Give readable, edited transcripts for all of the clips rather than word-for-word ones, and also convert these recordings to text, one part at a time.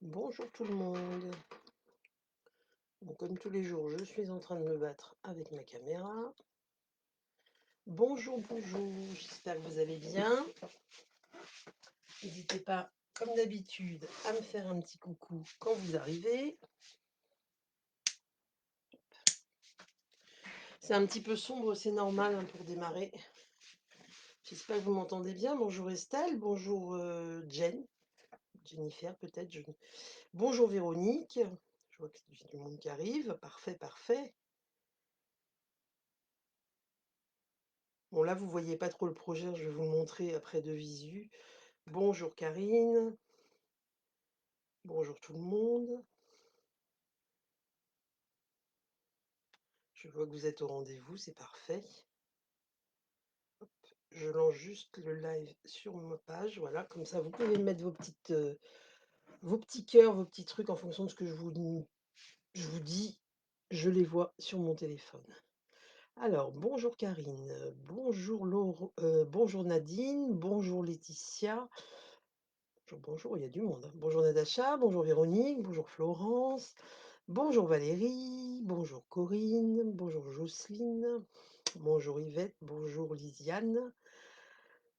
Bonjour tout le monde. Bon, comme tous les jours, je suis en train de me battre avec ma caméra. Bonjour, bonjour, j'espère que vous allez bien. N'hésitez pas, comme d'habitude, à me faire un petit coucou quand vous arrivez. C'est un petit peu sombre, c'est normal hein, pour démarrer. J'espère que vous m'entendez bien. Bonjour Estelle, bonjour Jennifer peut-être. Bonjour Véronique. Je vois que c'est du monde qui arrive. Parfait, parfait. Bon, là, vous voyez pas trop le projet, je vais vous le montrer après de visu. Bonjour Karine, bonjour tout le monde. Je vois que vous êtes au rendez-vous, c'est parfait. Je lance juste le live sur ma page, voilà, comme ça vous pouvez mettre vos petits cœurs, vos petits trucs en fonction de ce que je vous dis, je les vois sur mon téléphone. Alors, bonjour Karine, bonjour Laure, bonjour Nadine, bonjour Laetitia, bonjour, bonjour, il y a du monde, hein. Bonjour Natacha, bonjour Véronique, bonjour Florence, bonjour Valérie, bonjour Corinne, bonjour Jocelyne, bonjour Yvette, bonjour Lisiane.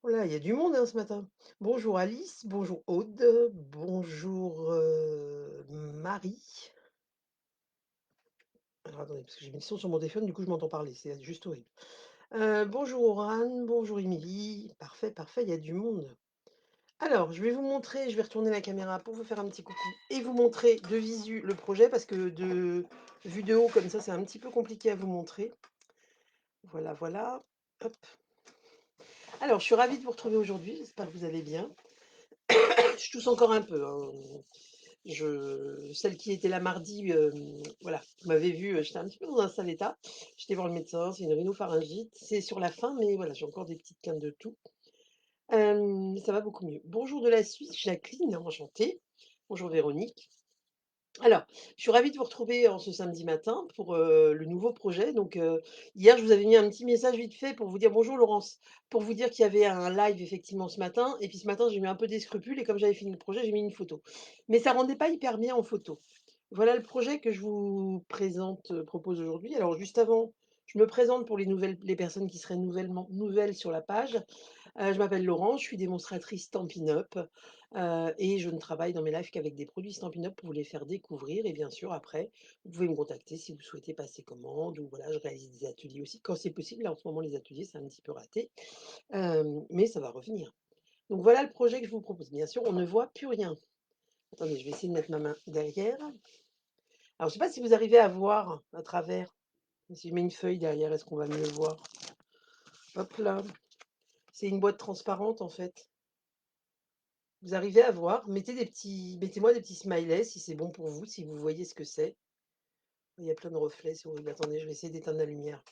Oh là, il y a du monde hein, ce matin. Bonjour Alice, bonjour Aude, bonjour Marie. Alors attendez, parce que j'ai mis le son sur mon téléphone, du coup je m'entends parler, c'est juste horrible. Bonjour Oran, bonjour Émilie. Parfait, parfait, il y a du monde. Alors, je vais vous montrer, je vais retourner la caméra pour vous faire un petit coucou et vous montrer de visu le projet parce que de vue de haut comme ça, c'est un petit peu compliqué à vous montrer. Voilà, voilà. Hop. Alors, je suis ravie de vous retrouver aujourd'hui. J'espère que vous allez bien. Je tousse encore un peu, hein. Celle qui était là mardi, voilà, vous m'avez vu, j'étais un petit peu dans un sale état. J'étais voir le médecin, c'est une rhinopharyngite. C'est sur la fin, mais voilà, j'ai encore des petites quintes de toux. Ça va beaucoup mieux. Bonjour de la Suisse, Jacqueline, enchantée. Bonjour Véronique. Alors, je suis ravie de vous retrouver en ce samedi matin pour, le nouveau projet. Donc, hier, je vous avais mis un petit message vite fait pour vous dire: «Bonjour Laurence», pour vous dire qu'il y avait un live effectivement ce matin et puis ce matin, j'ai eu un peu des scrupules et comme j'avais fini le projet, j'ai mis une photo. Mais ça rendait pas hyper bien en photo. Voilà le projet que je vous présente, propose aujourd'hui. Alors juste avant, je me présente pour les personnes qui seraient nouvelles sur la page. Je m'appelle Laurence, je suis démonstratrice Stampin' Up, et je ne travaille dans mes lives qu'avec des produits Stampin' Up pour vous les faire découvrir et bien sûr après, vous pouvez me contacter si vous souhaitez passer commande ou voilà, je réalise des ateliers aussi quand c'est possible. Là, en ce moment, les ateliers, c'est un petit peu raté, mais ça va revenir. Donc voilà le projet que je vous propose. Bien sûr, on ne voit plus rien. Attendez, je vais essayer de mettre ma main derrière. Alors, je ne sais pas si vous arrivez à voir à travers. Si je mets une feuille derrière, est-ce qu'on va mieux voir? Hop là. C'est une boîte transparente en fait. Vous arrivez à voir? Mettez-moi des petits smileys si c'est bon pour vous, si vous voyez ce que c'est. Il y a plein de reflets, c'est horrible. Attendez, je vais essayer d'éteindre la lumière.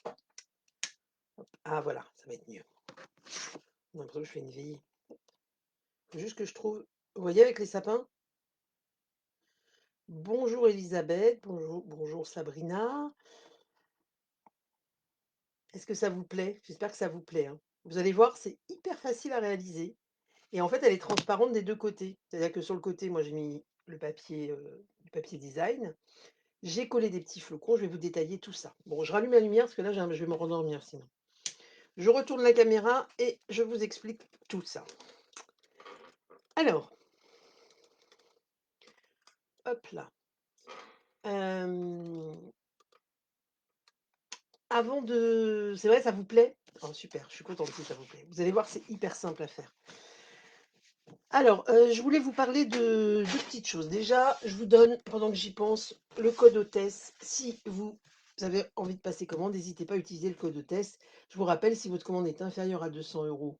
Hop. Ah voilà, ça va être mieux. J'ai l'impression que je fais une veillée. Faut juste que je trouve. Vous voyez avec les sapins? Bonjour Elisabeth, bonjour Sabrina. Est-ce que ça vous plaît? J'espère que ça vous plaît, hein. Vous allez voir, c'est hyper facile à réaliser. Et en fait, elle est transparente des deux côtés. C'est-à-dire que sur le côté, moi j'ai mis le papier design. J'ai collé des petits flocons, je vais vous détailler tout ça. Bon, je rallume la lumière parce que là, je vais me rendormir sinon. Je retourne la caméra et je vous explique tout ça. Alors, hop là. Avant de... C'est vrai, ça vous plaît? Oh, super, je suis contente si ça vous plaît. Vous allez voir, c'est hyper simple à faire. Alors, je voulais vous parler de deux petites choses. Déjà, je vous donne, pendant que j'y pense, le code hôtesse. Si vous avez envie de passer commande, n'hésitez pas à utiliser le code hôtesse. Je vous rappelle, si votre commande est inférieure à 200 euros,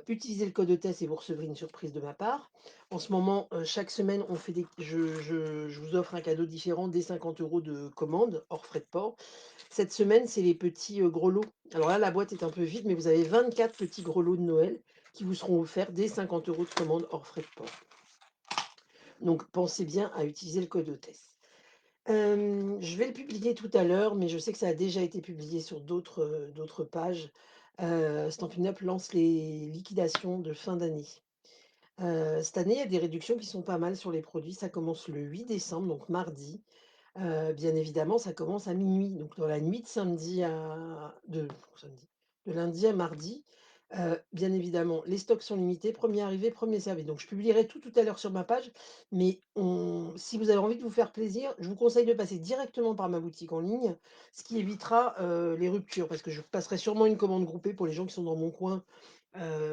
utilisez le code hôtesse et vous recevrez une surprise de ma part. En ce moment, chaque semaine, on fait je vous offre un cadeau différent dès 50 euros de commande, hors frais de port. Cette semaine, c'est les petits gros lots. Alors là, la boîte est un peu vide, mais vous avez 24 petits gros lots de Noël qui vous seront offerts dès 50 euros de commande hors frais de port. Donc, pensez bien à utiliser le code hôtesse. Je vais le publier tout à l'heure, mais je sais que ça a déjà été publié sur d'autres pages. Stampin' Up lance les liquidations de fin d'année. Cette année, il y a des réductions qui sont pas mal sur les produits. Ça commence le 8 décembre, donc mardi. Bien évidemment, ça commence à minuit, donc dans la nuit de lundi à mardi. Bien évidemment, les stocks sont limités, premier arrivé, premier servi. Donc je publierai tout à l'heure sur ma page, mais si vous avez envie de vous faire plaisir, je vous conseille de passer directement par ma boutique en ligne, ce qui évitera, les ruptures, parce que je passerai sûrement une commande groupée pour les gens qui sont dans mon coin,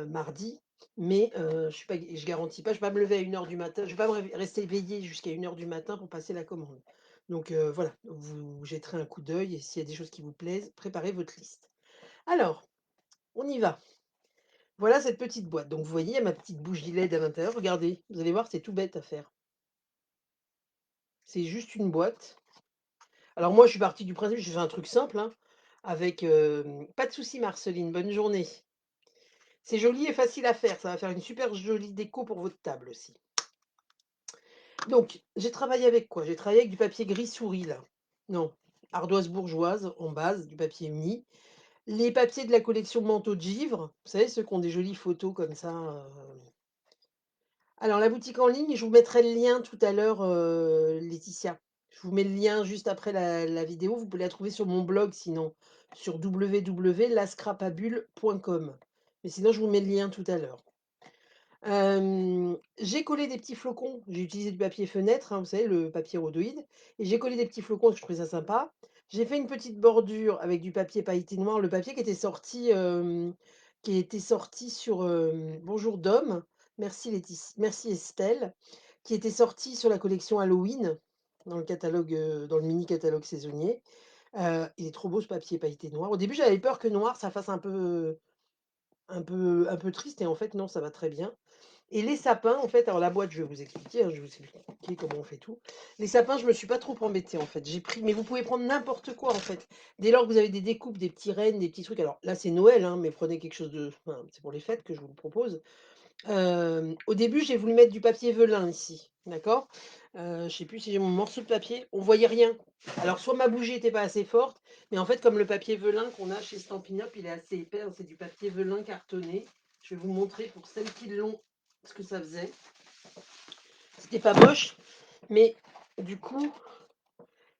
mardi, mais je garantis pas, je vais pas me lever à 1 heure du matin, je vais pas me rester éveillée jusqu'à 1 heure du matin pour passer la commande. Donc voilà, vous jetterez un coup d'œil et s'il y a des choses qui vous plaisent, préparez votre liste. Alors, on y va. Voilà cette petite boîte. Donc vous voyez, il y a ma petite bougie LED à l'intérieur. Regardez, vous allez voir, c'est tout bête à faire. C'est juste une boîte. Alors moi, je suis partie du principe, je fais un truc simple, hein, avec pas de souci Marceline, bonne journée. C'est joli et facile à faire. Ça va faire une super jolie déco pour votre table aussi. Donc, j'ai travaillé avec quoi? J'ai travaillé avec du papier gris souris là. Non, ardoise bourgeoise en base, du papier uni. Les papiers de la collection Manteau de Givre, vous savez, ceux qui ont des jolies photos comme ça. Alors, la boutique en ligne, je vous mettrai le lien tout à l'heure, Laetitia. Je vous mets le lien juste après la vidéo. Vous pouvez la trouver sur mon blog sinon, sur www.lascrapabule.com. Mais sinon, je vous mets le lien tout à l'heure. J'ai collé des petits flocons. J'ai utilisé du papier fenêtre, hein, vous savez, le papier rhodoïde, et j'ai collé des petits flocons parce que je trouvais ça sympa. J'ai fait une petite bordure avec du papier pailleté noir, le papier qui était sorti sur, Bonjour Dom, merci Estelle, qui était sorti sur la collection Halloween, dans le catalogue, dans le mini catalogue saisonnier. Il est trop beau ce papier pailleté noir. Au début, j'avais peur que noir, ça fasse un peu triste et en fait non, ça va très bien. Et les sapins, en fait, alors la boîte, je vais vous expliquer, hein, je vais vous expliquer comment on fait tout. Les sapins, je me suis pas trop embêtée, en fait. J'ai pris, mais vous pouvez prendre n'importe quoi, en fait. Dès lors que vous avez des découpes, des petits rennes, des petits trucs. Alors là, c'est Noël, hein, mais prenez quelque chose de, enfin, c'est pour les fêtes que je vous le propose. Au début, j'ai voulu mettre du papier velin ici, d'accord. Je sais plus si j'ai mon morceau de papier. On voyait rien. Alors soit ma bougie était pas assez forte, mais en fait, comme le papier velin qu'on a chez Stampin' Up, il est assez épais, hein, c'est du papier velin cartonné. Je vais vous montrer pour celles qui l'ont ce que ça faisait. C'était pas moche, mais du coup,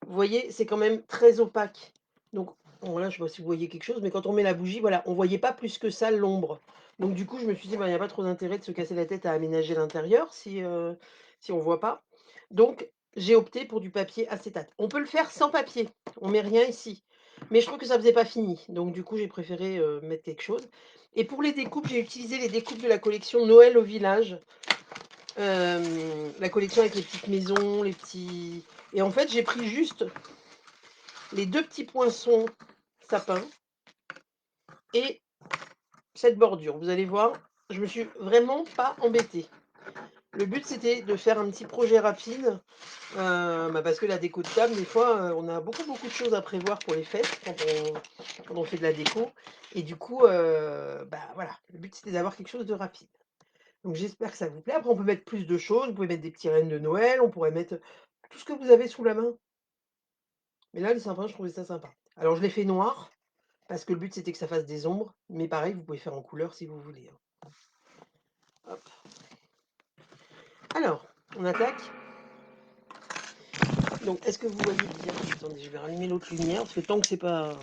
vous voyez, c'est quand même très opaque. Donc bon, là, je sais pas si vous voyez quelque chose, mais quand on met la bougie, voilà, on voyait pas plus que ça l'ombre. Donc du coup, je me suis dit: «Bah, il y a pas trop d'intérêt de se casser la tête à aménager l'intérieur si on voit pas». Donc j'ai opté pour du papier acétate. On peut le faire sans papier, on met rien ici. Mais je trouve que ça faisait pas fini. Donc du coup, j'ai préféré, mettre quelque chose. Et pour les découpes, j'ai utilisé les découpes de la collection Noël au village. La collection avec les petites maisons, les petits, et en fait, j'ai pris juste les 2 petits poinçons sapin et cette bordure. Vous allez voir, je me suis vraiment pas embêtée. Le but, c'était de faire un petit projet rapide, parce que la déco de table, des fois, on a beaucoup de choses à prévoir pour les fêtes quand on fait de la déco et du coup, voilà, le but, c'était d'avoir quelque chose de rapide. Donc j'espère que ça vous plaît. Après, on peut mettre plus de choses, vous pouvez mettre des petits rennes de Noël, on pourrait mettre tout ce que vous avez sous la main. Mais là, les sapins, je trouvais ça sympa. Alors je l'ai fait noir, parce que le but c'était que ça fasse des ombres, mais pareil, vous pouvez faire en couleur si vous voulez, hein. Hop. Alors, on attaque. Donc, est-ce que vous voyez bien? Attendez, je vais rallumer l'autre lumière, parce que tant que c'est pas.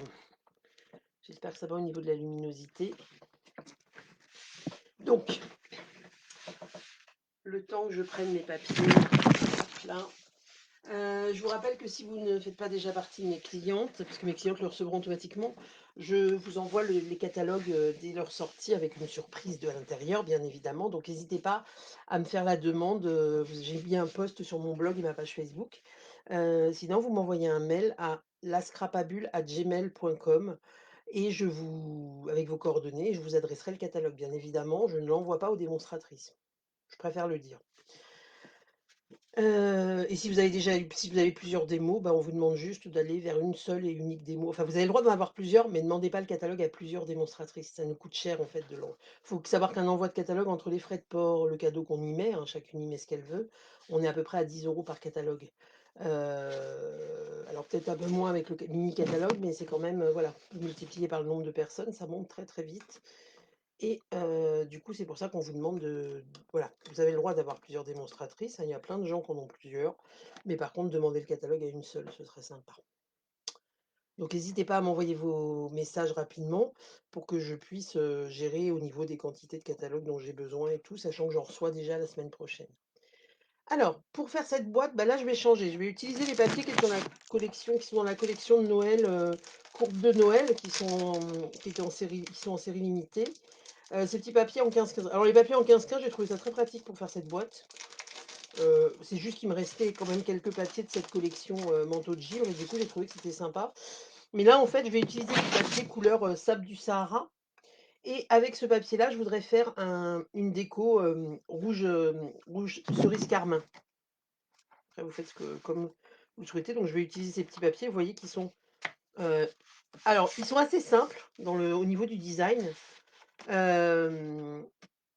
J'espère que ça va au niveau de la luminosité. Donc, le temps que je prenne mes papiers, là. Je vous rappelle que si vous ne faites pas déjà partie de mes clientes, parce que mes clientes le recevront automatiquement, je vous envoie les catalogues dès leur sortie avec une surprise de l'intérieur, bien évidemment. Donc n'hésitez pas à me faire la demande. J'ai mis un post sur mon blog et ma page Facebook. Sinon, vous m'envoyez un mail à lascrapabule@gmail.com et avec vos coordonnées, je vous adresserai le catalogue. Bien évidemment, je ne l'envoie pas aux démonstratrices. Je préfère le dire. Et si vous avez plusieurs démos, bah, on vous demande juste d'aller vers une seule et unique démo. Enfin, vous avez le droit d'en avoir plusieurs, mais ne demandez pas le catalogue à plusieurs démonstratrices. Ça nous coûte cher, en fait, de l'envoi. Il faut savoir qu'un envoi de catalogue, entre les frais de port, le cadeau qu'on y met, hein, chacune y met ce qu'elle veut, on est à peu près à 10 € par catalogue. Alors peut-être un peu moins avec le mini catalogue, mais c'est quand même, voilà, multiplié par le nombre de personnes, ça monte très très vite. et du coup, c'est pour ça qu'on vous demande voilà, vous avez le droit d'avoir plusieurs démonstratrices, hein, il y a plein de gens qui en ont plusieurs, mais par contre, demandez le catalogue à une seule, ce serait sympa. Donc n'hésitez pas à m'envoyer vos messages rapidement pour que je puisse, gérer au niveau des quantités de catalogues dont j'ai besoin et tout, sachant que j'en reçois déjà la semaine prochaine. Alors, pour faire cette boîte, bah, là, je vais changer. Je vais utiliser les papiers qui sont dans la collection de Noël, courbe de Noël, qui étaient en série qui sont en série limitée. Ces petits papiers en 15-15. Alors les papiers en 15-15, j'ai trouvé ça très pratique pour faire cette boîte. C'est juste qu'il me restait quand même quelques papiers de cette collection, manteau de givre et du coup, j'ai trouvé que c'était sympa. Mais là, en fait, je vais utiliser du papier couleur, sable du Sahara et avec ce papier-là, je voudrais faire une déco, rouge cerise carmin. Après, vous faites comme vous souhaitez. Donc, je vais utiliser ces petits papiers. Vous voyez qu'ils sont, heu, alors, ils sont assez simples au niveau du design. Hem,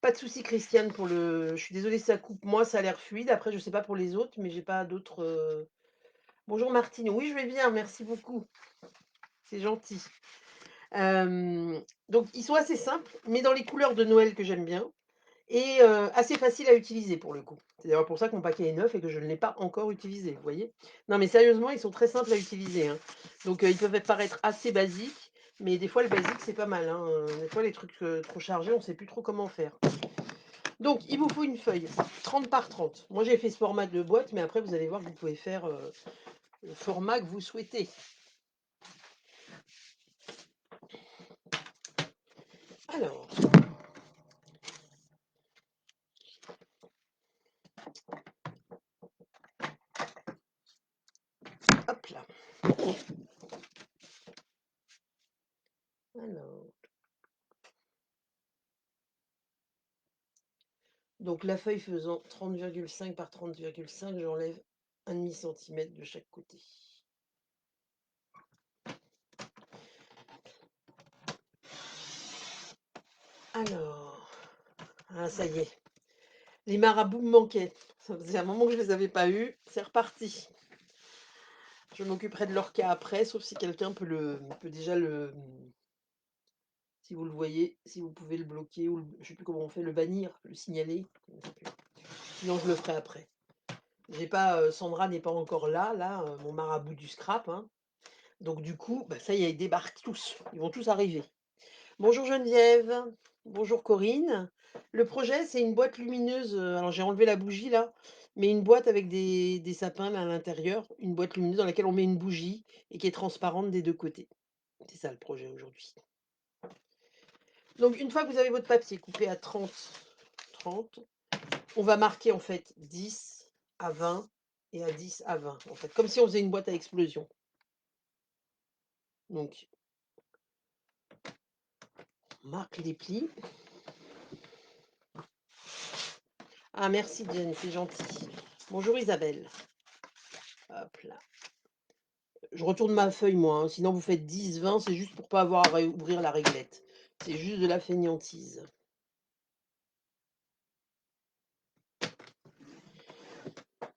Pas de souci, Christiane, je suis désolée si ça coupe. Moi, ça a l'air fluide. Après, je sais pas pour les autres, mais j'ai pas d'autres, bonjour Martine. Oui, je vais bien, merci beaucoup. C'est gentil. Donc ils sont assez simples, mais dans les couleurs de Noël que j'aime bien et assez faciles à utiliser pour le coup. C'est d'ailleurs pour ça que mon paquet est neuf et que je ne l'ai pas encore utilisé, vous voyez? Non, mais sérieusement, ils sont très simples à utiliser, hein. Donc ils peuvent paraître assez basiques, mais des fois le basique c'est pas mal, hein, des fois les trucs, trop chargés, on sait plus trop comment faire. Donc il vous faut une feuille 30 par 30. Moi j'ai fait ce format de boîte, mais après vous allez voir que vous pouvez faire, le format que vous souhaitez. Alors, hop là. Alors, donc la feuille faisant 30,5 par 30,5, j'enlève 1,5 cm de chaque côté. Alors, ah ça y est, les marabouts me manquaient. Ça faisait un moment que je les avais pas eus, c'est reparti. Je m'occuperai de leur cas après, sauf si quelqu'un peut déjà si vous le voyez, si vous pouvez le bloquer ou je sais plus comment on fait, le bannir, le signaler. Sinon je le ferai après. J'ai pas, Sandra n'est pas encore là, mon marabout du scrap, hein. Donc du coup, bah, ça y est, ils débarquent tous, ils vont tous arriver. Bonjour Geneviève, bonjour Corinne. Le projet, c'est une boîte lumineuse, alors j'ai enlevé la bougie là, mais une boîte avec des sapins là à l'intérieur, une boîte lumineuse dans laquelle on met une bougie et qui est transparente des 2 côtés. C'est ça le projet aujourd'hui. Donc une fois que vous avez votre papier coupé à 30, on va marquer en fait 10 à 20 et à 10 à 20 en fait, comme si on faisait une boîte à explosion. Donc on marque les plis. Ah merci Jen, c'est gentil. Bonjour Isabelle. Hop là. Je retourne ma feuille moi, hein, sinon vous faites 10, 20, c'est juste pour pas avoir à réouvrir la réglette. C'est juste de la fainéantise.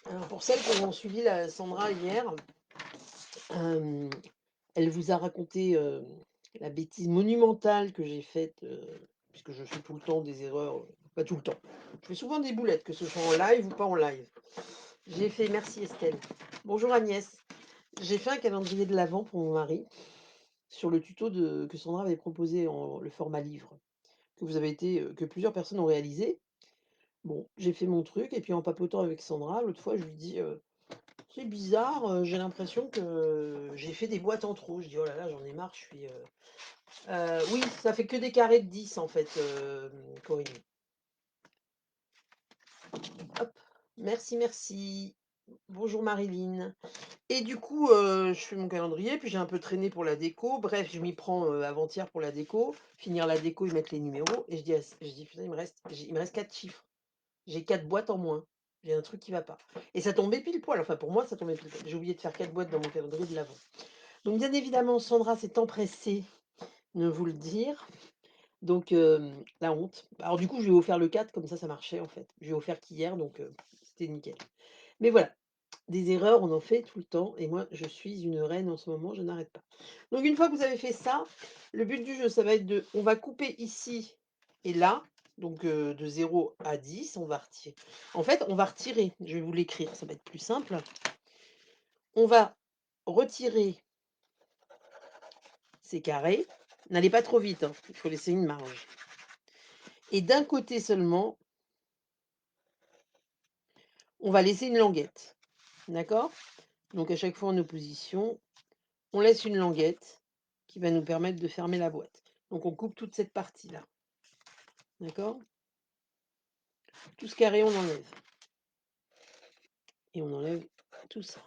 Alors pour celles qui ont suivi la Sandra hier, hem, elle vous a raconté, la bêtise monumentale que j'ai faite, puisque je fais tout le temps des erreurs, pas tout le temps. Je fais souvent des boulettes, que ce soit en live ou pas en live. J'ai fait merci Estelle. Bonjour Agnès. J'ai fait un calendrier de l'avent pour mon mari, sur le tuto que Sandra avait proposé en le format livre, que plusieurs personnes ont réalisé. Bon, j'ai fait mon truc et puis en papotant avec Sandra, l'autre fois, je lui dis, «C'est bizarre, j'ai l'impression que j'ai fait des boîtes en trop». Je dis: «Oh là là, j'en ai marre, je suis, oui, ça fait que des carrés de 10 en fait, Corinne. Hop, merci, merci. Bonjour Marilyn. Et du coup, je fais mon calendrier, puis j'ai un peu traîné pour la déco. Bref, je m'y prends, avant-hier pour la déco, finir la déco et mettre les numéros et je dis: «Putain, il me reste 4 chiffres. J'ai 4 boîtes en moins. J'ai un truc qui va pas» et ça tombait pile poil, enfin pour moi, ça tombait pile poil. J'ai oublié de faire 4 boîtes dans mon calendrier de l'avant. Donc bien évidemment, Sandra s'est empressée de vous le dire. Donc la honte. Alors du coup, je lui ai offert le 4 comme ça marchait en fait. Je lui ai offert qu'hier donc c'était nickel. Mais voilà, des erreurs, on en fait tout le temps et moi, je suis une reine en ce moment, je n'arrête pas. Donc une fois que vous avez fait ça, le but du jeu, ça va être on va couper ici Et là, donc de 0 à 10, on va retirer. En fait, on va retirer, je vais vous l'écrire, ça va être plus simple. On va retirer ces carrés. N'allez pas trop vite, hein, il faut laisser une marge. Et d'un côté seulement, on va laisser une languette. D'accord? Donc à chaque fois en opposition, on laisse une languette qui va nous permettre de fermer la boîte. Donc on coupe toute cette partie-là. D'accord? Tout ce carré, on enlève. Et on enlève tout ça.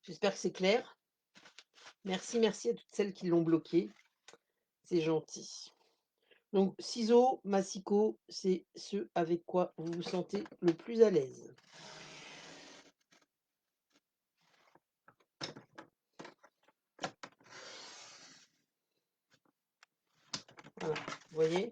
J'espère que c'est clair. Merci, merci à toutes celles qui l'ont bloqué. C'est gentil. Donc, ciseaux, massicot, c'est ce avec quoi vous vous sentez le plus à l'aise. Voilà, vous voyez?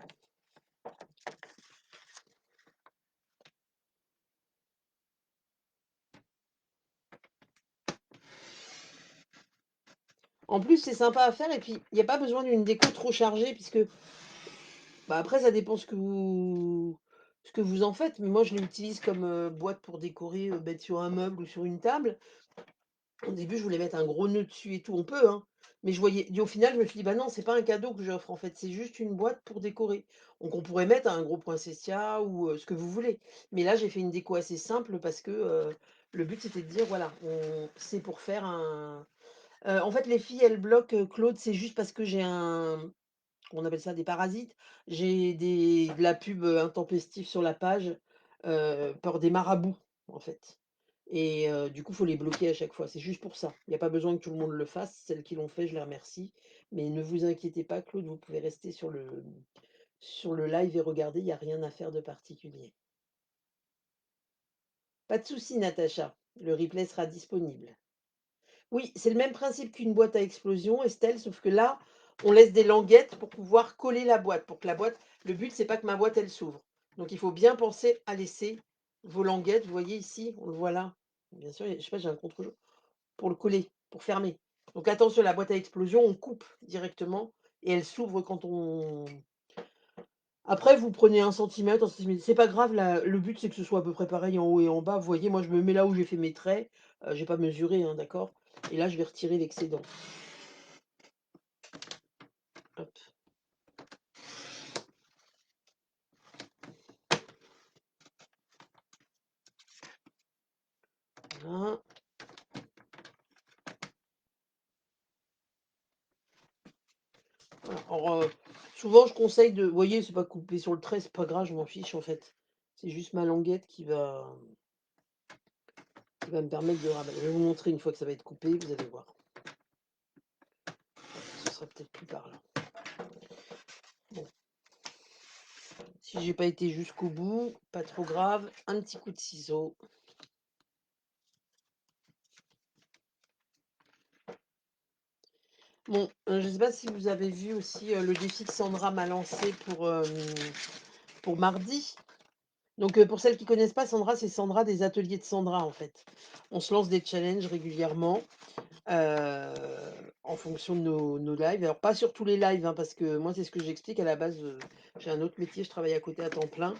En plus, c'est sympa à faire et puis il n'y a pas besoin d'une déco trop chargée puisque bah, après ça dépend ce que vous en faites. Mais moi, je l'utilise comme boîte pour décorer, mettre sur un meuble ou sur une table. Au début, je voulais mettre un gros nœud dessus et tout, on peut, hein. Mais je voyais au final, je me suis dit: «Bah non, c'est pas un cadeau que j'offre en fait, c'est juste une boîte pour décorer». Donc on pourrait mettre un gros poinsettia ou ce que vous voulez. Mais là, j'ai fait une déco assez simple parce que, le but c'était de dire voilà, c'est pour faire un en fait les filles elles bloquent, Claude, c'est juste parce que j'ai on appelle ça des parasites. J'ai de la pub, intempestive sur la page, par des marabouts, en fait. Et du coup, il faut les bloquer à chaque fois. C'est juste pour ça. Il y a pas besoin que tout le monde le fasse. Celles qui l'ont fait, je les remercie. Mais ne vous inquiétez pas, Claude, vous pouvez rester sur le live et regarder, il y a rien à faire de particulier. Pas de souci, Natacha, le replay sera disponible. Oui, c'est le même principe qu'une boîte à explosion, Estelle, sauf que là, on laisse des languettes pour pouvoir coller la boîte, pour que la boîte le but, c'est pas que ma boîte, elle s'ouvre. Donc il faut bien penser à laisser vos languettes, vous voyez ici, on le voit là. Bien sûr, je sais pas, j'ai un contre-jour pour le coller, pour fermer. Donc attention, la boîte à explosion, on coupe directement et elle s'ouvre quand on après vous prenez 1 centimètre, c'est pas grave, le but, c'est que ce soit à peu près pareil en haut et en bas. Vous voyez, moi, je me mets là où j'ai fait mes traits, j'ai pas mesuré, hein, d'accord? Et là, je vais retirer l'excédent. Hop, voilà. Voilà. Alors, souvent je conseille de vous voyez, c'est pas coupé sur le trait, c'est pas grave, je m'en fiche en fait. C'est juste ma languette qui va me permettre de rabattre. Je vais vous montrer une fois que ça va être coupé, vous allez voir. Ce sera peut-être plus parlant. Bon, si j'ai pas été jusqu'au bout, pas trop grave, un petit coup de ciseau. Bon, je sais pas si vous avez vu aussi, le défi que Sandra m'a lancé pour mardi. Donc, pour celles qui connaissent pas Sandra, c'est Sandra des ateliers de Sandra, en fait. On se lance des challenges régulièrement, heu, en fonction de nos lives. Alors pas sur tous les lives, hein, parce que moi, c'est ce que j'explique à la base, j'ai un autre métier, je travaille à côté à temps plein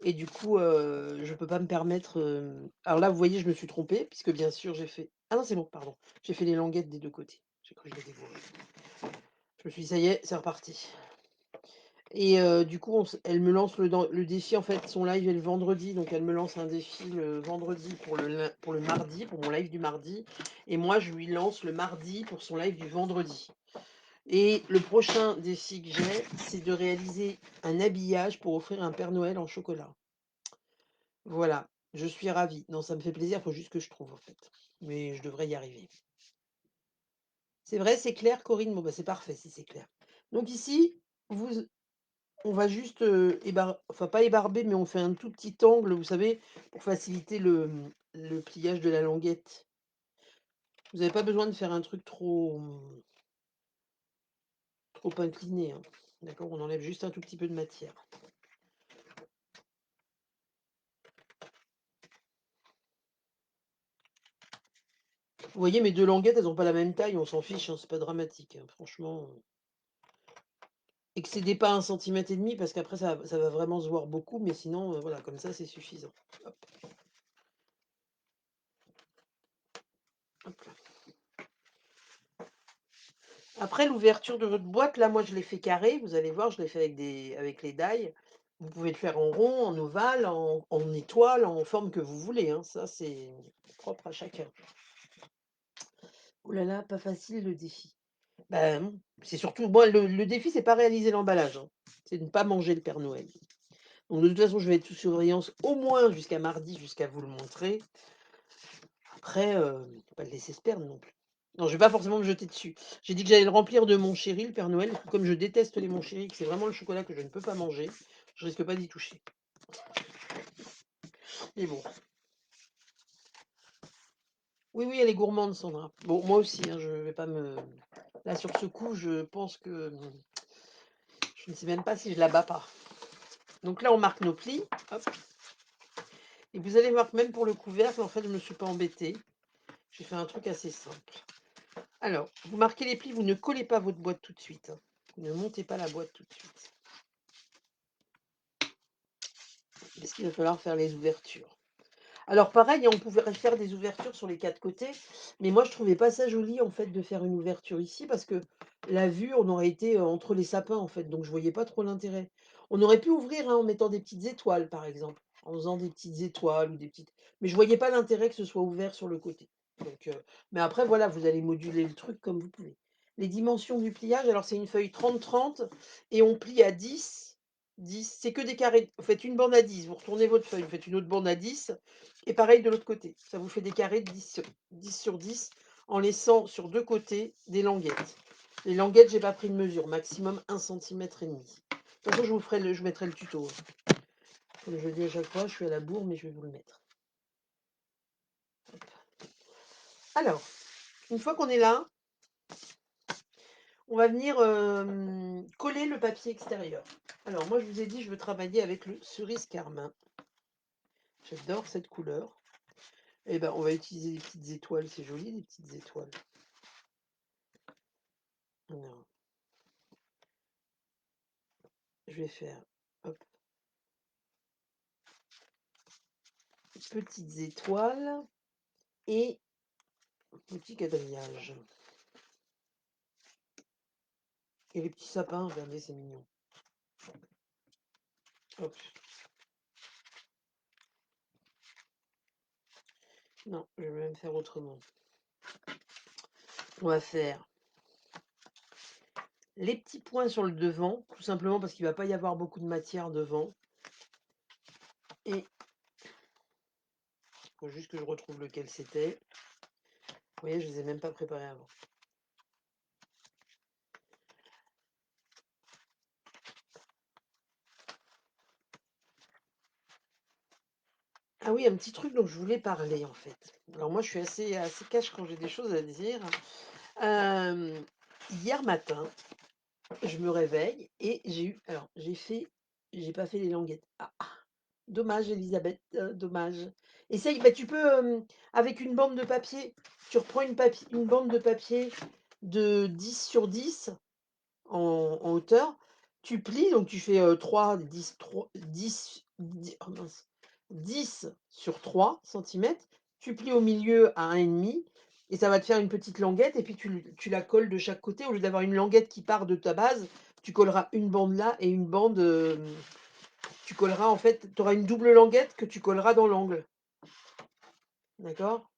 et du coup, je peux pas me permettre, alors là, vous voyez, je me suis trompée puisque bien sûr, j'ai fait ah non, c'est bon, pardon. J'ai fait les languettes des 2 côtés. J'ai cru que je les dévorais. Je me suis dit: «Ça y est, c'est reparti». Et du coup, elle me lance le défi, en fait, son live est le vendredi, donc elle me lance un défi le vendredi pour le mardi, pour mon live du mardi et moi, je lui lance le mardi pour son live du vendredi et le prochain défi que j'ai, c'est de réaliser un habillage pour offrir un Père Noël en chocolat. Voilà, je suis ravie. Non, ça me fait plaisir, il faut juste que je trouve, en fait, mais je devrais y arriver. C'est vrai, c'est clair, Corinne? Bon, bah, c'est parfait si c'est clair. Donc ici, vous on va juste, enfin pas ébarber, mais on fait un tout petit angle, vous savez, pour faciliter le pliage de la languette. Vous avez pas besoin de faire un truc trop incliné, hein. D'accord? On enlève juste un tout petit peu de matière. Vous voyez, mes 2 languettes, elles ont pas la même taille, on s'en fiche, hein, c'est pas dramatique, hein, franchement, Excédez pas 1,5 cm parce qu'après ça va vraiment se voir beaucoup, mais sinon, voilà, comme ça, c'est suffisant. Hop, hop là. Après l'ouverture de votre boîte, là, moi, je l'ai fait carré, vous allez voir, je l'ai fait avec les die. Vous pouvez le faire en rond, en ovale, en étoile, en forme que vous voulez, hein. Ça, c'est propre à chacun. Oh là là, pas facile le défi. Bah, non, c'est surtout moi le défi, c'est pas réaliser l'emballage, hein, c'est de ne pas manger le Père Noël. Donc de toute façon, je vais être sous surveillance au moins jusqu'à mardi, jusqu'à vous le montrer. Après, faut pas le laisser se perdre non plus. Non, je vais pas forcément me jeter dessus. J'ai dit que j'allais le remplir de mon chéri, le Père Noël, comme je déteste les mon chéri, que c'est vraiment le chocolat que je ne peux pas manger, je risque pas d'y toucher. Mais bon. Oui, oui, elle est gourmande, Sandra. Bon, moi aussi, hein, je vais pas me là, sur ce coup, je pense que, je ne sais même pas si je la bats pas. Donc là, on marque nos plis, hop, et vous allez voir que même pour le couvercle, en fait, je me suis pas embêtée. J'ai fait un truc assez simple. Alors, vous marquez les plis, vous ne collez pas votre boîte tout de suite, hein. Vous ne montez pas la boîte tout de suite. Parce qu'il va falloir faire les ouvertures. Alors pareil, on pouvait faire des ouvertures sur les 4 côtés, mais moi je trouvais pas ça joli en fait de faire une ouverture ici parce que la vue, on aurait été, entre les sapins en fait, donc je voyais pas trop l'intérêt. On aurait pu ouvrir, hein, en mettant des petites étoiles par exemple, en faisant des petites étoiles ou des petites mais je voyais pas l'intérêt que ce soit ouvert sur le côté. Donc mais après voilà, vous allez moduler le truc comme vous pouvez. Les dimensions du pliage, alors c'est une feuille 30-30 et on plie à 10, c'est que des carrés. Vous faites une bande à 10, vous retournez votre feuille, vous faites une autre bande à 10 et pareil de l'autre côté. Ça vous fait des carrés de 10 sur 10 en laissant sur 2 côtés des languettes. Les languettes, j'ai pas pris de mesure, maximum 1,5 cm. De toute façon, je mettrai le tuto, hein. Comme je le dis à chaque fois, je suis à la bourre, mais je vais vous le mettre. Hop. Alors, une fois qu'on est là, on va venir coller le papier extérieur. Alors, moi, je vous ai dit, je veux travailler avec le cerise carmin. J'adore cette couleur. Eh ben, on va utiliser des petites étoiles, c'est joli, des petites étoiles. Alors, je vais faire, hop, petites étoiles et petit quadrillage. Et les petits sapins, regardez, c'est mignon. Hop. Non, je vais même faire autrement. On va faire les petits points sur le devant, tout simplement parce qu'il ne va pas y avoir beaucoup de matière devant. Et il faut juste que je retrouve lequel c'était. Vous voyez, je ne les ai même pas préparés avant. Ah oui, un petit truc dont je voulais parler en fait. Alors moi, je suis assez cash quand j'ai des choses à dire. Hier matin, je me réveille et j'ai pas fait les languettes. Ah, dommage, Elisabeth, dommage. Essaye, bah, tu peux, avec une bande de papier, tu reprends une bande de papier de 10 sur 10 en hauteur, tu plies, donc tu fais 3, 10, 3, 10, 10, oh mince, 10 sur 3 cm, tu plies au milieu à 1,5 et ça va te faire une petite languette et puis tu la colles de chaque côté. Au lieu d'avoir une languette qui part de ta base, tu colleras une bande là et une bande, tu colleras en fait, tu auras une double languette que tu colleras dans l'angle. D'accord?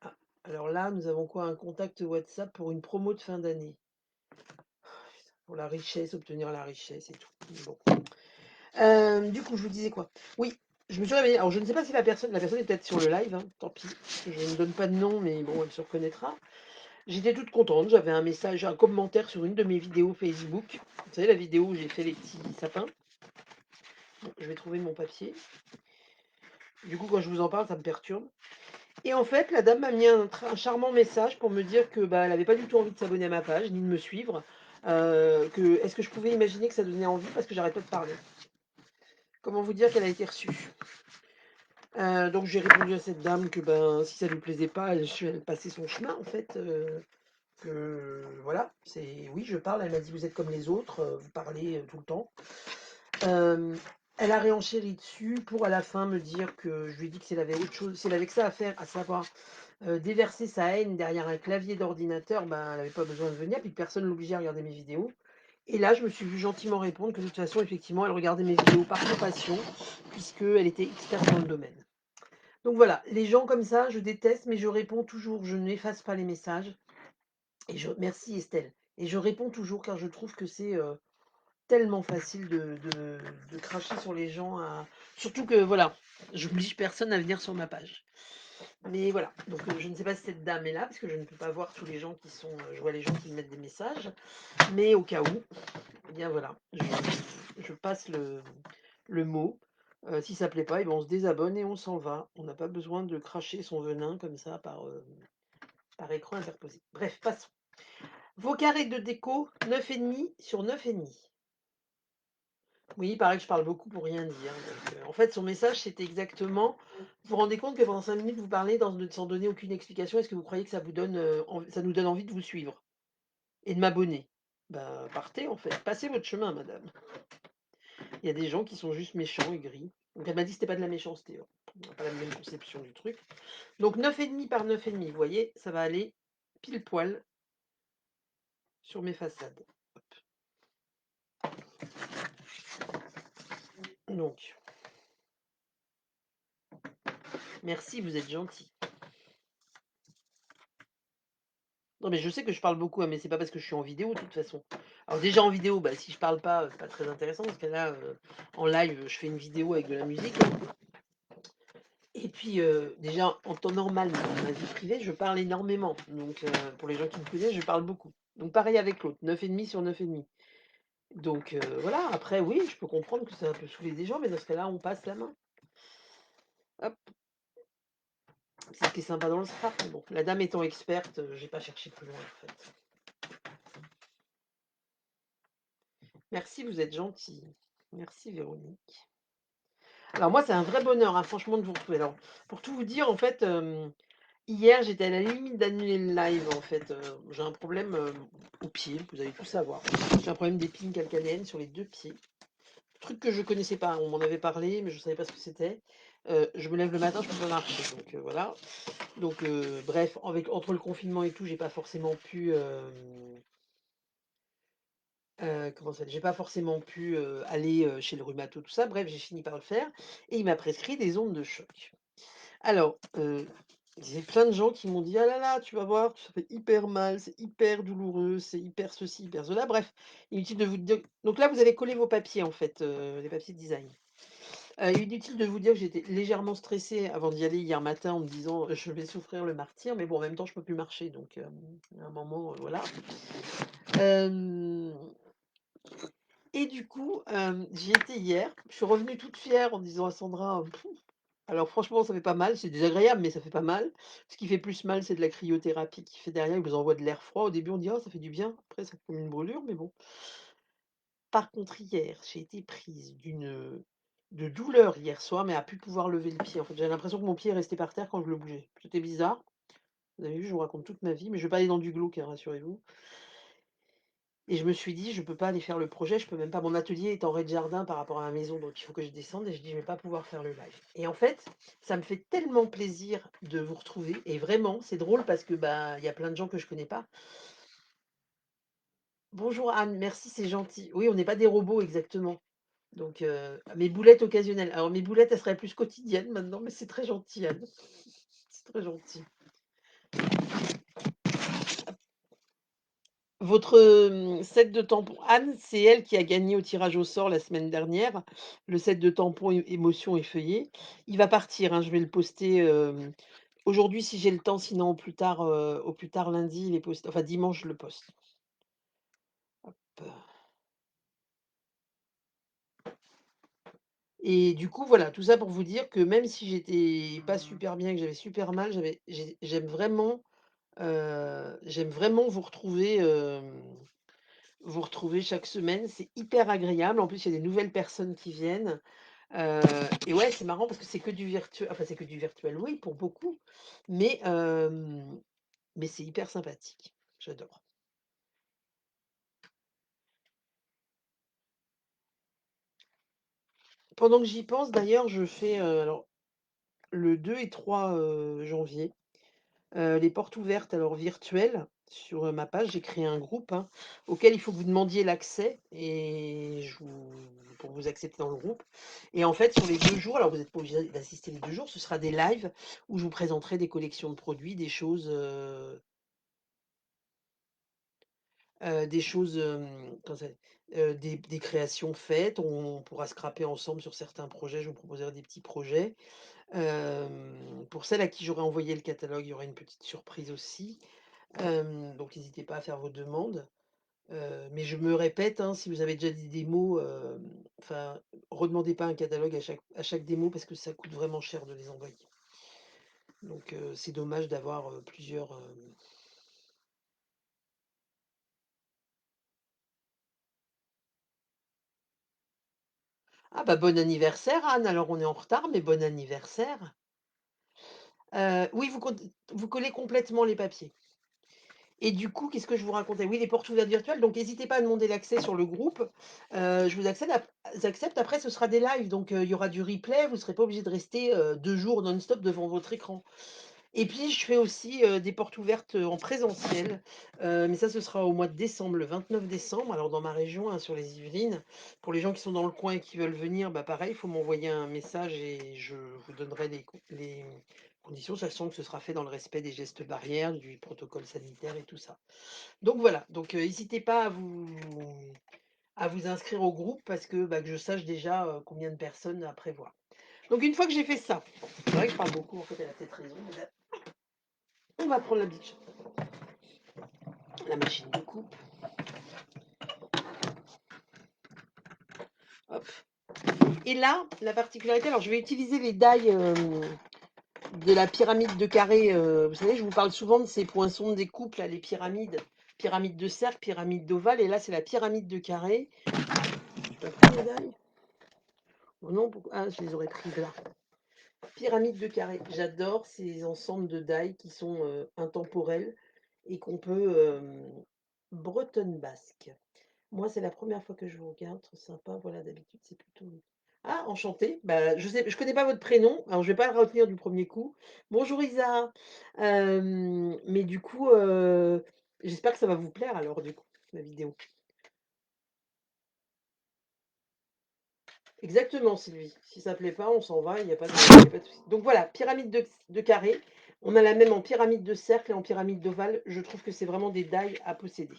Ah, alors là, nous avons quoi? Un contact WhatsApp pour une promo de fin d'année. Pour la richesse, obtenir la richesse et tout. Bon. Du coup, je vous disais quoi? Oui, je me suis réveillée. Alors, je ne sais pas si la personne est peut-être sur le live, hein, tant pis. Je ne donne pas de nom, mais bon, elle se reconnaîtra. J'étais toute contente. J'avais un message, un commentaire sur une de mes vidéos Facebook. Vous savez, la vidéo où j'ai fait les petits sapins. Bon, je vais trouver mon papier. Du coup, quand je vous en parle, ça me perturbe. Et en fait, la dame m'a mis un charmant message pour me dire que bah, elle n'avait pas du tout envie de s'abonner à ma page, ni de me suivre. Est-ce que je pouvais imaginer que ça donnait envie parce que j'arrête pas de parler. Comment vous dire qu'elle a été reçue? Donc j'ai répondu à cette dame que ben, si ça lui plaisait pas, elle passait son chemin en fait. que voilà, c'est oui, je parle, elle m'a dit: «Vous êtes comme les autres, vous parlez, tout le temps». Hem, Elle a réenchéri dessus pour à la fin me dire que je lui ai dit que si elle avait autre chose si elle avait que ça à faire, à savoir, déverser sa haine derrière un clavier d'ordinateur, ben, elle avait pas besoin de venir, puis que personne l'obligeait à regarder mes vidéos. Et là, je me suis vue gentiment répondre que de toute façon, effectivement, elle regardait mes vidéos par compassion, puisqu'elle était experte dans le domaine. Donc voilà, les gens comme ça, je déteste, mais je réponds toujours, je n'efface pas les messages. Merci Estelle. Et je réponds toujours car je trouve que c'est tellement facile de cracher sur les gens. Surtout que voilà, j'oblige personne à venir sur ma page. Mais voilà, donc je ne sais pas si cette dame est là, parce que je ne peux pas voir tous les gens qui sont. Je vois les gens qui me mettent des messages. Mais au cas où, eh bien voilà, je passe le mot. Si ça plaît pas, eh ben on se désabonne et on s'en va. On n'a pas besoin de cracher son venin comme ça par écran interposé. Bref, passons. Vos carrés de déco, 9,5 sur 9,5. Oui, il paraît que je parle beaucoup pour rien dire. Donc, en fait, son message, c'était exactement: vous vous rendez compte que pendant 5 minutes, vous parlez sans donner aucune explication. Est-ce que vous croyez que ça vous donne, ça nous donne envie de vous suivre et de m'abonner? Ben, partez en fait, passez votre chemin, madame. Il y a des gens qui sont juste méchants et gris. Donc elle m'a dit que c'était pas de la méchanceté, hein. On n'a pas la même conception du truc. Donc 9,5 par 9,5, vous voyez, ça va aller pile poil sur mes façades. Hop. Donc, merci, vous êtes gentil. Non, mais je sais que je parle beaucoup, hein, mais c'est pas parce que je suis en vidéo de toute façon. Alors déjà en vidéo, bah, si je parle pas, c'est pas très intéressant parce que là, en live, je fais une vidéo avec de la musique, hein. Et puis, déjà en temps normal, dans ma vie privée, je parle énormément. Donc, pour les gens qui me connaissent, je parle beaucoup. Donc pareil avec l'autre, 9,5 sur 9,5. Donc, voilà, après oui, je peux comprendre que ça peut saouler des gens, mais dans ce cas-là, on passe la main. Hop, c'est ce qui est sympa dans le scrap, mais bon, la dame étant experte, j'ai pas cherché plus loin en fait. Merci, vous êtes gentille. Merci Véronique. Alors moi, c'est un vrai bonheur, hein, franchement, de vous retrouver. Alors, pour tout vous dire, en fait, hier, j'étais à la limite d'annuler le live, en fait. J'ai un problème au pied, vous allez tout savoir. J'ai un problème d'épine calcanéenne sur les 2 pieds. Truc que je connaissais pas, on m'en avait parlé, mais je savais pas ce que c'était. Je me lève le matin, je peux pas marcher, donc voilà. Donc bref, entre le confinement et tout, j'ai pas forcément pu, comment ça? J'ai pas forcément pu, aller, chez le rhumato, tout ça. Bref, j'ai fini par le faire et il m'a prescrit des ondes de choc. Alors, j'ai plein de gens qui m'ont dit: «Ah là là, tu vas voir, ça fait hyper mal, c'est hyper douloureux, c'est hyper ceci, hyper cela». Bref, inutile de vous dire donc là, vous avez collé vos papiers, en fait, les papiers de design. Inutile de vous dire que j'étais légèrement stressée avant d'y aller hier matin en me disant: «Je vais souffrir le martyre», mais bon, en même temps, je peux plus marcher donc à un moment, voilà. Hem Et du coup, j'y étais hier. Je suis revenue toute fière en disant à Sandra: Alors franchement, ça fait pas mal, c'est désagréable, mais ça fait pas mal. Ce qui fait plus mal, c'est de la cryothérapie qui fait derrière, ils vous envoient de l'air froid. Au début, on dit: «Oh, ça fait du bien». Après, ça fait comme une brûlure, mais bon. Par contre, hier, j'ai été prise de douleur hier soir, mais à plus pouvoir lever le pied. En fait, j'avais l'impression que mon pied restait par terre quand je le bougeais. C'était bizarre. Vous avez vu, je vous raconte toute ma vie, mais je vais pas aller dans du glauque, hein, rassurez-vous. Et je me suis dit: «Je peux pas aller faire le projet, je peux même pas, mon atelier est en rez-de-jardin par rapport à la maison, donc il faut que je descende», et je dis: «Je vais pas pouvoir faire le live», et en fait, ça me fait tellement plaisir de vous retrouver et vraiment, c'est drôle parce que, bah, il y a plein de gens que je connais pas. Bonjour Anne, merci, c'est gentil. Oui, on n'est pas des robots exactement, donc mes boulettes occasionnelles. Alors mes boulettes, elles seraient plus quotidiennes maintenant, mais c'est très gentil Anne, c'est très gentil. Votre, set de tampons, Anne, c'est elle qui a gagné au tirage au sort la semaine dernière, le set de tampons émotion et feuillet. Il va partir, hein, je vais le poster, aujourd'hui si j'ai le temps, sinon au plus tard lundi, il est posté, enfin dimanche, je le poste. Hop, et du coup, voilà, tout ça pour vous dire que même si j'étais pas super bien, que j'avais super mal, j'aime vraiment vous retrouver chaque semaine. C'est hyper agréable. En plus, il y a des nouvelles personnes qui viennent. Heu et ouais, c'est marrant parce que c'est que du virtuel, enfin, c'est que du virtuel, oui, pour beaucoup, mais mais c'est hyper sympathique. J'adore. Pendant que j'y pense d'ailleurs, je fais, alors le 2 et 3 janvier, les portes ouvertes, alors virtuelles sur, ma page. J'ai créé un groupe, hein, auquel il faut que vous demandiez l'accès et je vous pour vous accepter dans le groupe et en fait, sur les 2 jours, alors vous n'êtes pas obligé d'assister les 2 jours, ce sera des lives où je vous présenterai des collections de produits, des choses, comment ça des créations faites. On pourra scraper ensemble sur certains projets. Je vous proposerai des petits projets. Pour celles à qui j'aurai envoyé le catalogue, il y aura une petite surprise aussi. Donc n'hésitez pas à faire vos demandes. Mais je me répète, hein, si vous avez déjà des démos, enfin, redemandez pas un catalogue à chaque démo parce que ça coûte vraiment cher de les envoyer. Donc c'est dommage d'avoir, plusieurs, ah bah, bon anniversaire Anne, alors on est en retard, mais bon anniversaire. Oui, vous collez complètement les papiers. Et du coup, qu'est-ce que je vous racontais? Oui, les portes ouvertes virtuelles, donc n'hésitez pas à demander l'accès sur le groupe. Je vous accepte, après ce sera des lives, donc il y aura du replay, vous ne serez pas obligé de rester, 2 jours non-stop devant votre écran. Et puis je fais aussi, des portes ouvertes, en présentiel, mais ça ce sera au mois de décembre, le 29 décembre, alors dans ma région, hein, sur les Yvelines. Pour les gens qui sont dans le coin et qui veulent venir, bah, pareil, il faut m'envoyer un message et je vous donnerai les conditions, sachant que ce sera fait dans le respect des gestes barrières, du protocole sanitaire et tout ça. Donc voilà, donc hésitez pas à vous inscrire au groupe parce que, bah, que je sache déjà, combien de personnes à prévoir. Donc une fois que j'ai fait ça, c'est vrai que je parle beaucoup, en fait, elle a peut-être raison, mais là, on va prendre la machine de coupe, hop. Et là, la particularité, alors je vais utiliser les die, de la pyramide de carré, vous savez, je vous parle souvent de ces poinçons de découpe là, les pyramides, pyramide de cercle, pyramide d'ovale et là c'est la pyramide de carré. J'ai pas pris les die? Oh non, ah je les aurais prises là. Pyramide de carré, j'adore ces ensembles de die qui sont, intemporels et qu'on peut, bretonne basque. Moi, c'est la première fois que je vous regarde, trop sympa. Voilà, d'habitude, c'est plutôt ah, enchantée. Bah, je connais pas votre prénom, alors je vais pas le retenir du premier coup. Bonjour Isa. Mais du coup, j'espère que ça va vous plaire alors du coup, la vidéo. Exactement Sylvie. Si ça plaît pas, on s'en va, il y a pas de souci. Donc voilà, pyramide de carré. On a la même en pyramide de cercle et en pyramide d'ovale. Je trouve que c'est vraiment des die à posséder.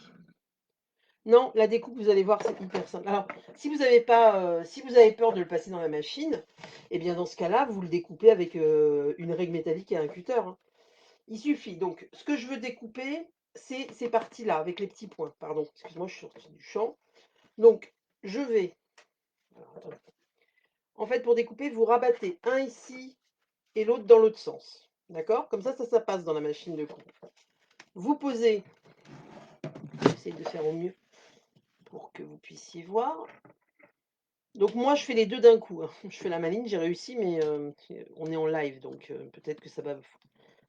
Non, la découpe, vous allez voir, c'est hyper simple. Alors, si vous avez peur de le passer dans la machine, eh bien dans ce cas-là, vous le découpez avec une règle métallique et un cutter, hein. Il suffit. Donc, ce que je veux découper, c'est ces parties-là, avec les petits points. Pardon, excuse-moi, je suis sortie du champ. Donc, je vais. Alors, attendez. En fait, pour découper, vous rabattez un ici et l'autre dans l'autre sens. D'accord? Comme ça passe dans la machine de coupe. Vous posez, j'essaie de faire au mieux pour que vous puissiez voir. Donc moi, je fais les 2 d'un coup, hein. Je fais la maligne, j'ai réussi, mais on est en live, donc peut-être que ça va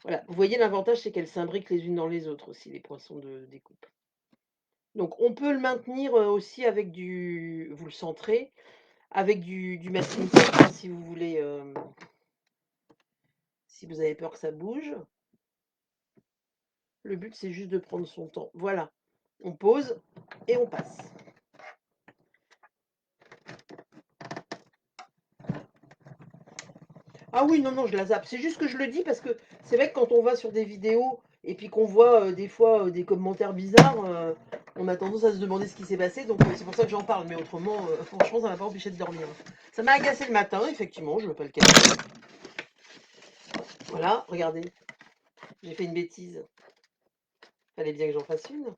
voilà. Vous voyez, l'avantage, c'est qu'elles s'imbriquent les unes dans les autres aussi, les poinçons de découpe. Donc on peut le maintenir, aussi avec vous le centrez, avec du masking tape, hein, si vous voulez, si vous avez peur que ça bouge. Le but, c'est juste de prendre son temps. Voilà, on pose et on passe. Ah oui, non, non, je la zappe. C'est juste que je le dis parce que c'est vrai que quand on va sur des vidéos et puis qu'on voit des fois des commentaires bizarres, on a tendance à se demander ce qui s'est passé. Donc c'est pour ça que j'en parle. Mais autrement, franchement, ça m'a pas empêché de dormir. Ça m'a agacé le matin, effectivement, je ne veux pas le cacher. Voilà, regardez, j'ai fait une bêtise. Fallait bien que j'en fasse une.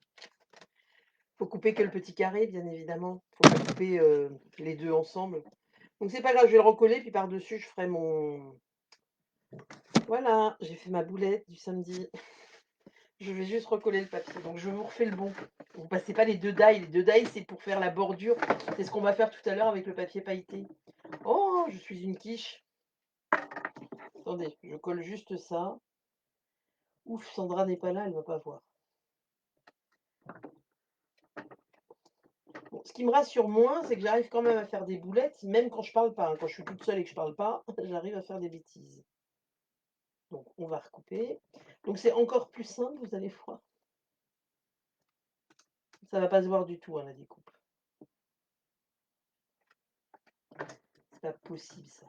Faut couper que le petit carré, bien évidemment. Faut pas couper les deux ensemble. Donc c'est pas grave, je vais le recoller, puis par-dessus, je ferai mon. Voilà, j'ai fait ma boulette du samedi. Je vais juste recoller le papier. Donc je vous refais le bon. Vous passez pas les deux die. Les deux die, c'est pour faire la bordure. C'est ce qu'on va faire tout à l'heure avec le papier pailleté. Oh, je suis une quiche. Attendez, je colle juste ça. Ouf, Sandra n'est pas là, elle va pas voir. ce qui me rassure moins, c'est que j'arrive quand même à faire des boulettes, même quand je parle pas, hein. Quand je suis toute seule et que je parle pas, j'arrive à faire des bêtises. Donc on va recouper. Donc c'est encore plus simple, vous allez voir. Ça va pas se voir du tout, hein, la découpe. C'est pas possible ça.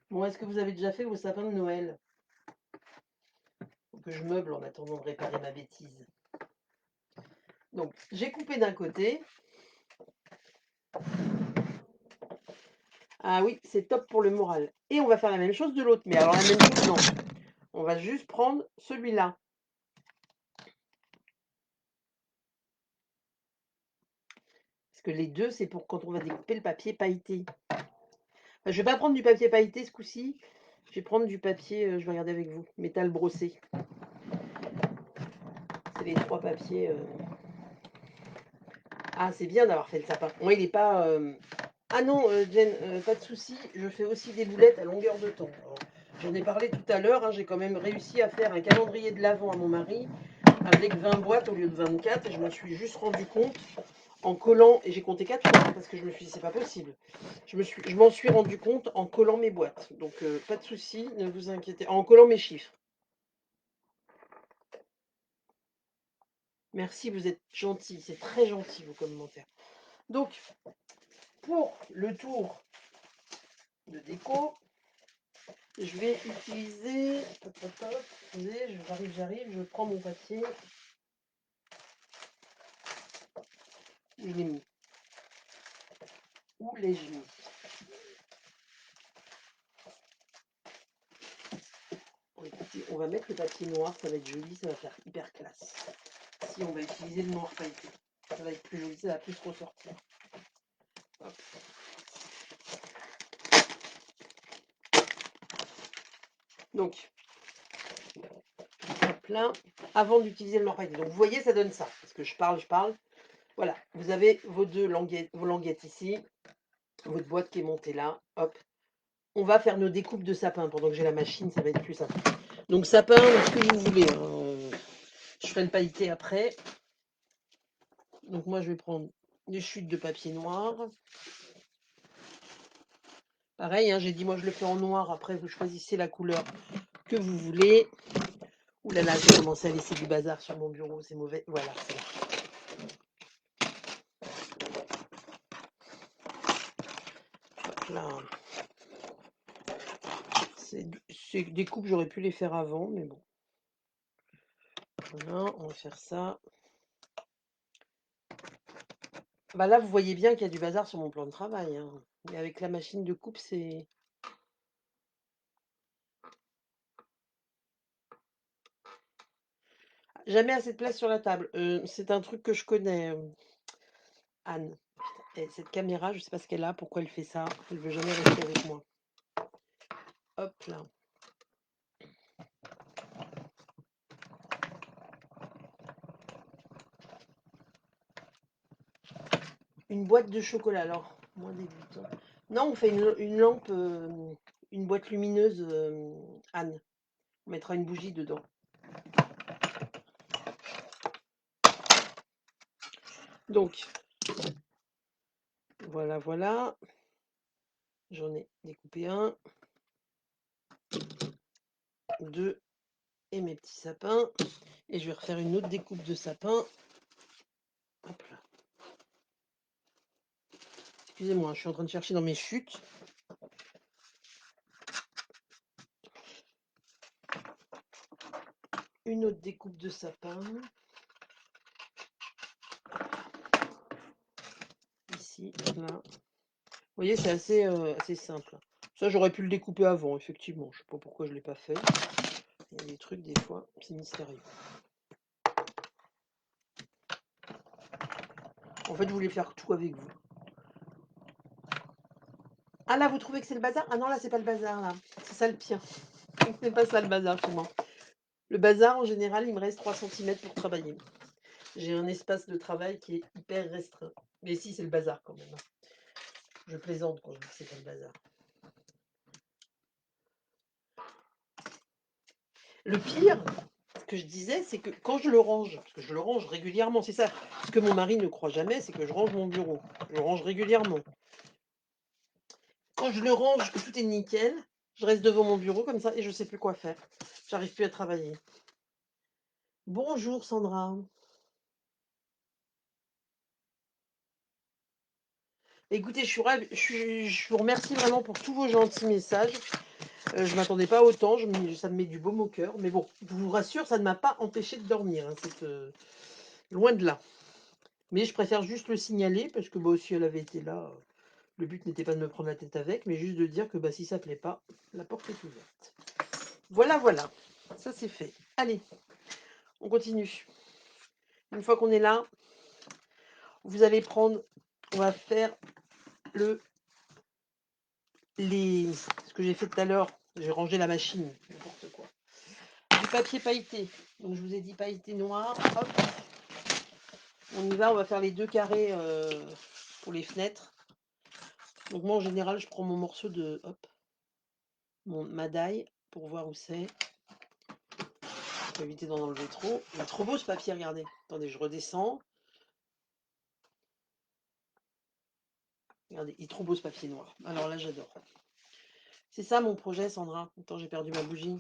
Bon, est-ce que vous avez déjà fait vos sapins de Noël? Faut que je meuble en attendant de réparer ma bêtise. Donc j'ai coupé d'un côté. Ah oui, c'est top pour le moral. Et on va faire la même chose de l'autre. Mais alors la même chose, non. On va juste prendre celui-là. Parce que les deux, c'est pour quand on va découper le papier pailleté. Enfin, je vais pas prendre du papier pailleté ce coup-ci. Je vais prendre du papier, je vais regarder avec vous, métal brossé. C'est les trois papiers. Ah, c'est bien d'avoir fait le sapin. Moi, il n'est pas. Ah non, Jen, pas de souci. Je fais aussi des boulettes à longueur de temps. J'en ai parlé tout à l'heure. Hein, j'ai quand même réussi à faire un calendrier de l'Avent à mon mari avec 20 boîtes au lieu de 24. Et je m'en suis juste rendu compte en collant. Et j'ai compté 4 fois parce que je me suis dit, c'est pas possible. Je m'en suis rendu compte en collant mes boîtes. Donc, pas de souci, ne vous inquiétez. En collant mes chiffres. Merci, vous êtes gentil. C'est très gentil vos commentaires. Donc, pour le tour de déco, je vais utiliser. Attendez, j'arrive, je prends mon papier. Où je l'ai mis? Où l'ai-je mis? Bon, écoutez, on va mettre le papier noir, ça va être joli, ça va faire hyper classe. Si on va utiliser le noir pailleté, ça va être plus joli, ça va plus ressortir. Hop. Donc, hop là, avant d'utiliser le noir pailleté. Donc, vous voyez, ça donne ça. Parce que je parle. Voilà, vous avez vos vos languettes ici, votre boîte qui est montée là. Hop. On va faire nos découpes de sapin. Pendant que j'ai la machine, ça va être plus simple. Donc, sapin, ce que vous voulez. Hein. Je ferai le pailleté après. Donc, moi, je vais prendre des chutes de papier noir. Pareil, hein, j'ai dit, moi, je le fais en noir. Après, vous choisissez la couleur que vous voulez. Ouh là là, j'ai commencé à laisser du bazar sur mon bureau. C'est mauvais. Voilà, c'est là. Hop là. C'est des coupes, j'aurais pu les faire avant, mais bon. Voilà, on va faire ça. Bah là, vous voyez bien qu'il y a du bazar sur mon plan de travail. Hein. Mais avec la machine de coupe, c'est... Jamais assez de place sur la table. C'est un truc que je connais, Anne. Et cette caméra, je sais pas ce qu'elle a, pourquoi elle fait ça. Elle veut jamais rester avec moi. Hop là. Une boîte de chocolat, alors. Moins dégoûtant. Non, on fait une lampe, une boîte lumineuse, Anne. On mettra une bougie dedans. Donc, voilà, voilà. J'en ai découpé un, deux, et mes petits sapins. Et je vais refaire une autre découpe de sapin. Hop là. Excusez-moi, je suis en train de chercher dans mes chutes. Une autre découpe de sapin. Ici, là. Vous voyez, c'est assez simple. Ça, j'aurais pu le découper avant, effectivement. Je ne sais pas pourquoi je ne l'ai pas fait. Il y a des trucs, des fois, c'est mystérieux. En fait, je voulais faire tout avec vous. Ah là, vous trouvez que c'est le bazar? Ah non, là, c'est pas le bazar, là. C'est ça le pire. C'est pas ça le bazar chez moi. Le bazar, en général, il me reste 3 cm pour travailler. J'ai un espace de travail qui est hyper restreint. Mais si, c'est le bazar quand même. Je plaisante quand je dis que c'est pas le bazar. Le pire, que je disais, c'est que quand je le range, parce que je le range régulièrement, c'est ça, ce que mon mari ne croit jamais, c'est que je range mon bureau. Je le range régulièrement. Quand je le range, que tout est nickel, je reste devant mon bureau comme ça et je sais plus quoi faire. J'arrive plus à travailler. Bonjour Sandra. Écoutez, je vous remercie vraiment pour tous vos gentils messages. Je m'attendais pas à autant, ça me met du baume au cœur. Mais bon, je vous rassure, ça ne m'a pas empêché de dormir, hein, loin de là. Mais je préfère juste le signaler parce que bah, si elle avait été là, le but n'était pas de me prendre la tête avec, mais juste de dire que bah, si ça plaît pas, la porte est ouverte. Voilà, voilà. Ça c'est fait. Allez, on continue. Une fois qu'on est là, vous allez prendre, on va faire ce que j'ai fait tout à l'heure. J'ai rangé la machine, n'importe quoi. Du papier pailleté. Donc je vous ai dit pailleté noir. Hop, on y va. On va faire les 2 carrés pour les fenêtres. Donc moi en général, je prends mon morceau de, hop, ma daille pour voir où c'est. Pour éviter d'en enlever trop. Il est trop beau ce papier, regardez. Attendez, je redescends. Regardez, il est trop beau ce papier noir. Alors là, j'adore. C'est ça mon projet, Sandra. Attends, j'ai perdu ma bougie.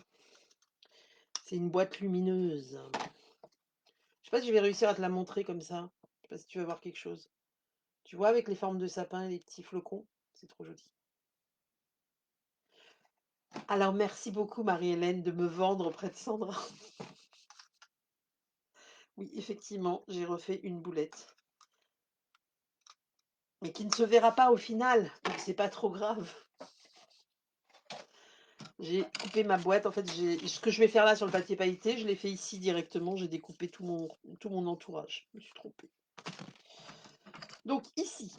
C'est une boîte lumineuse. Je sais pas si je vais réussir à te la montrer comme ça. Je sais pas si tu vas voir quelque chose. Tu vois, avec les formes de sapin et les petits flocons. C'est trop joli. Alors, merci beaucoup, Marie-Hélène, de me vendre auprès de Sandra. Oui, effectivement, j'ai refait une boulette. Mais qui ne se verra pas au final. Donc, c'est pas trop grave. J'ai coupé ma boîte. En fait, ce que je vais faire là sur le papier pailleté, je l'ai fait ici directement. J'ai découpé tout mon entourage. Je me suis trompée. Donc, ici.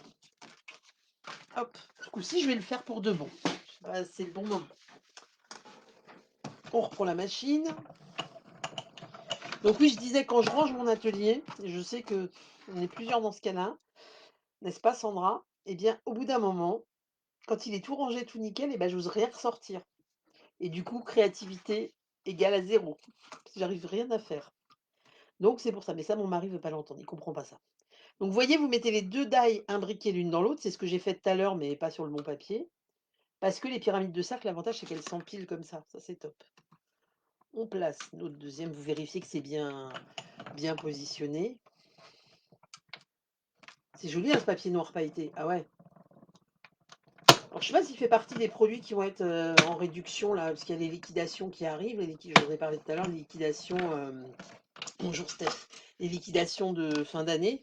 Hop. Ce coup-ci, je vais le faire pour de bon. C'est le bon moment. On reprend la machine. Donc oui, je disais, quand je range mon atelier, et je sais que on est plusieurs dans ce cas-là, n'est-ce pas Sandra? Eh bien, au bout d'un moment, quand il est tout rangé, tout nickel, eh ben, j'ose rien ressortir. Et du coup, créativité égale à 0. J'arrive rien à faire. Donc c'est pour ça. Mais ça, mon mari veut pas l'entendre, il comprend pas ça. Donc vous voyez, vous mettez les 2 dailles imbriquées l'une dans l'autre, c'est ce que j'ai fait tout à l'heure, mais pas sur le bon papier. Parce que les pyramides de cercle, l'avantage, c'est qu'elles s'empilent comme ça. Ça, c'est top. On place notre deuxième, vous vérifiez que c'est bien positionné. C'est joli, hein, ce papier noir pailleté. Ah ouais. Alors, je sais pas s'il fait partie des produits qui vont être en réduction, là, parce qu'il y a les liquidations qui arrivent. Je vous en ai parlé tout à l'heure, les liquidations. Bonjour Steph. Les liquidations de fin d'année.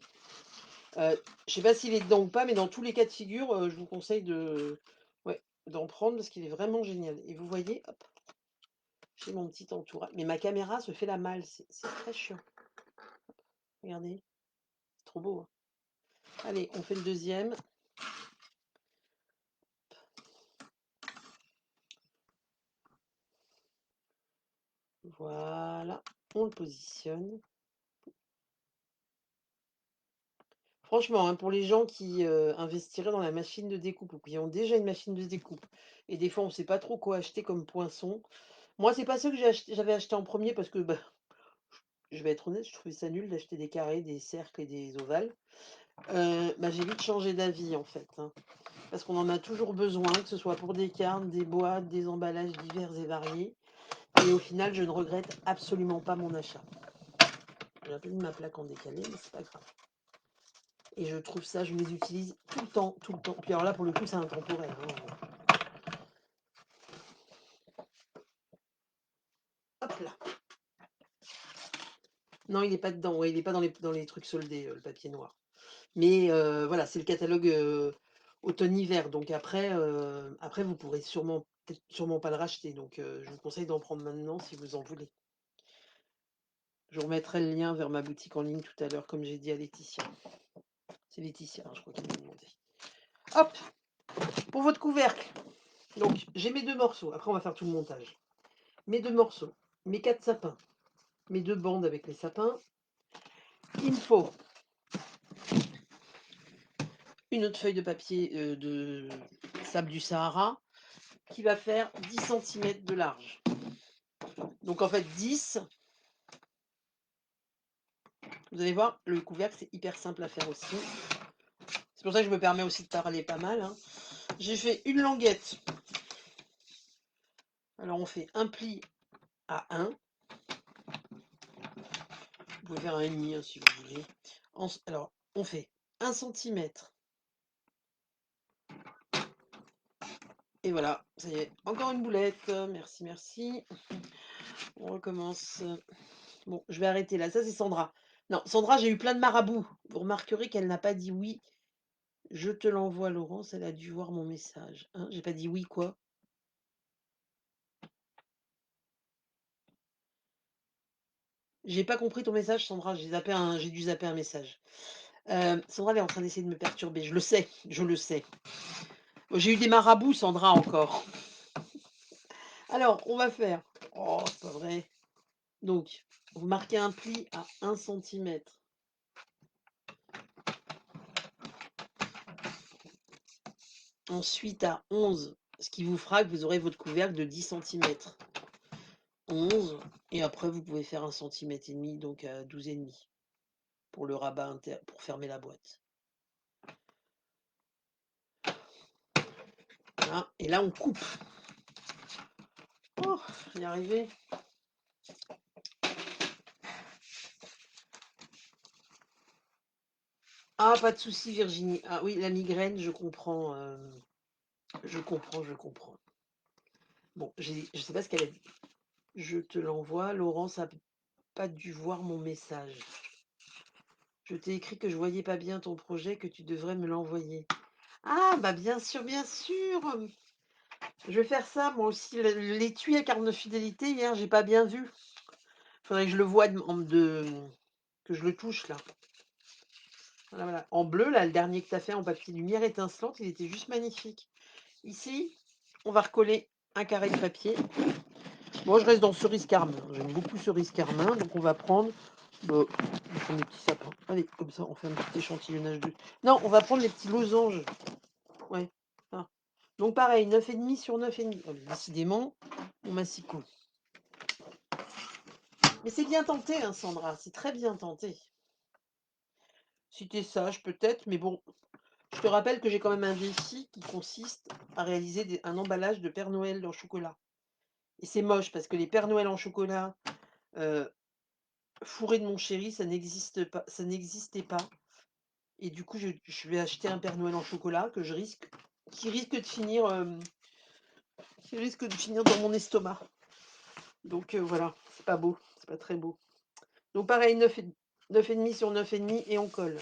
Je sais pas s'il est dedans ou pas, mais dans tous les cas de figure, je vous conseille ouais, d'en prendre parce qu'il est vraiment génial. Et vous voyez, hop, j'ai mon petit entourage. Mais ma caméra se fait la malle, c'est très chiant. Regardez, c'est trop beau, hein. Allez, on fait le deuxième. Voilà, on le positionne. Franchement, hein, pour les gens qui investiraient dans la machine de découpe ou qui ont déjà une machine de découpe, et des fois on ne sait pas trop quoi acheter comme poinçon. Moi, c'est pas ça que j'avais acheté en premier parce que, bah, je vais être honnête, je trouvais ça nul d'acheter des carrés, des cercles et des ovales. Bah, j'ai vite changé d'avis en fait, hein, parce qu'on en a toujours besoin, que ce soit pour des cartes, des boîtes, des emballages divers et variés. Et au final, je ne regrette absolument pas mon achat. J'ai un peu mis ma plaque en décalé, mais c'est pas grave. Et je trouve ça, je les utilise tout le temps, tout le temps. Puis alors là, pour le coup, c'est intemporel, hein. Hop là. Non, il n'est pas dedans. Ouais, il n'est pas dans les trucs soldés, le papier noir. Mais voilà, c'est le catalogue automne-hiver. Donc après, vous pourrez peut-être sûrement pas le racheter. Donc je vous conseille d'en prendre maintenant si vous en voulez. Je vous remettrai le lien vers ma boutique en ligne tout à l'heure, comme j'ai dit à Laetitia. C'est Laetitia, hein, je crois qu'elle m'a demandé. Hop, pour votre couvercle. Donc j'ai mes 2 morceaux. Après, on va faire tout le montage. Mes 2 morceaux, mes 4 sapins, mes 2 bandes avec les sapins. Il me faut une autre feuille de papier de sable du Sahara qui va faire 10 cm de large. Donc en fait 10 Vous allez voir, le couvercle, c'est hyper simple à faire aussi. C'est pour ça que je me permets aussi de parler pas mal, hein. J'ai fait une languette. Alors on fait un pli à 1. Vous pouvez faire un et demi, hein, si vous voulez. Alors, on fait 1 cm. Et voilà, ça y est, encore une boulette. Merci, merci. On recommence. Bon, je vais arrêter là. Ça, c'est Sandra. Non, Sandra, j'ai eu plein de marabouts. Vous remarquerez qu'elle n'a pas dit oui. Je te l'envoie, Laurence. Elle a dû voir mon message. Hein, j'ai pas dit oui, quoi. J'ai pas compris ton message, Sandra. J'ai dû zapper un message. Sandra, elle est en train d'essayer de me perturber. Je le sais, je le sais. J'ai eu des marabouts, Sandra, encore. Alors, on va faire. Oh, c'est pas vrai. Donc, vous marquez un pli à 1 cm. Ensuite, à 11, ce qui vous fera que vous aurez votre couvercle de 10 cm. 11, et après, vous pouvez faire 1,5 cm, donc à 12,5 pour le rabat pour fermer la boîte. Voilà, et là, on coupe. Oh, j'y arrivé. Ah, pas de souci, Virginie. Ah oui, la migraine, je comprends. Je comprends, je comprends. Bon, je sais pas ce qu'elle a dit. Je te l'envoie. Laurence a pas dû voir mon message. Je t'ai écrit que je voyais pas bien ton projet, que tu devrais me l'envoyer. Ah, bah bien sûr, bien sûr. Je vais faire ça, moi aussi. L'étui à carte de fidélité, hier, j'ai pas bien vu. Faudrait que je le voie que je le touche, là. Voilà, voilà. En bleu, là, le dernier que tu as fait en papier lumière étincelante, il était juste magnifique. Ici, on va recoller un carré de papier. Moi, je reste dans cerise carmin. J'aime beaucoup cerise carmin, donc on va prendre... on va prendre des petits sapins. Allez, comme ça, on fait un petit échantillonnage de... Non, on va prendre les petits losanges. Ouais. Ah. Donc pareil, 9,5 sur 9,5. Oh, décidément, mon massicot. Mais c'est bien tenté, hein, Sandra. C'est très bien tenté. Si t'es sage, peut-être, mais bon. Je te rappelle que j'ai quand même un défi qui consiste à réaliser un emballage de Père Noël en chocolat. Et c'est moche parce que les Père Noël en chocolat fourrés de mon chéri, ça n'existe pas, ça n'existait pas. Et du coup, je vais acheter un Père Noël en chocolat qui risque de finir, dans mon estomac. Donc voilà, c'est pas beau, c'est pas très beau. Donc pareil, 9,5 sur 9,5 et on colle.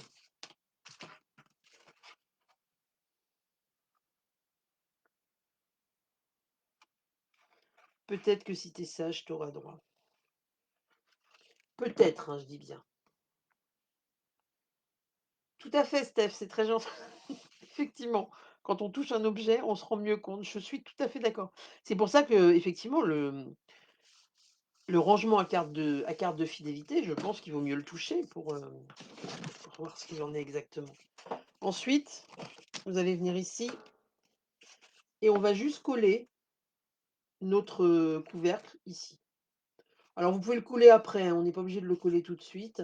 Peut-être que si t'es sage, t'auras droit. Peut-être, hein, je dis bien. Tout à fait, Steph, c'est très gentil. Effectivement, quand on touche un objet, on se rend mieux compte. Je suis tout à fait d'accord. C'est pour ça que, effectivement, le rangement à carte de fidélité, je pense qu'il vaut mieux le toucher pour voir ce qu'il en est exactement. Ensuite, vous allez venir ici et on va juste coller notre couvercle ici. Alors, vous pouvez le coller après, hein, on n'est pas obligé de le coller tout de suite.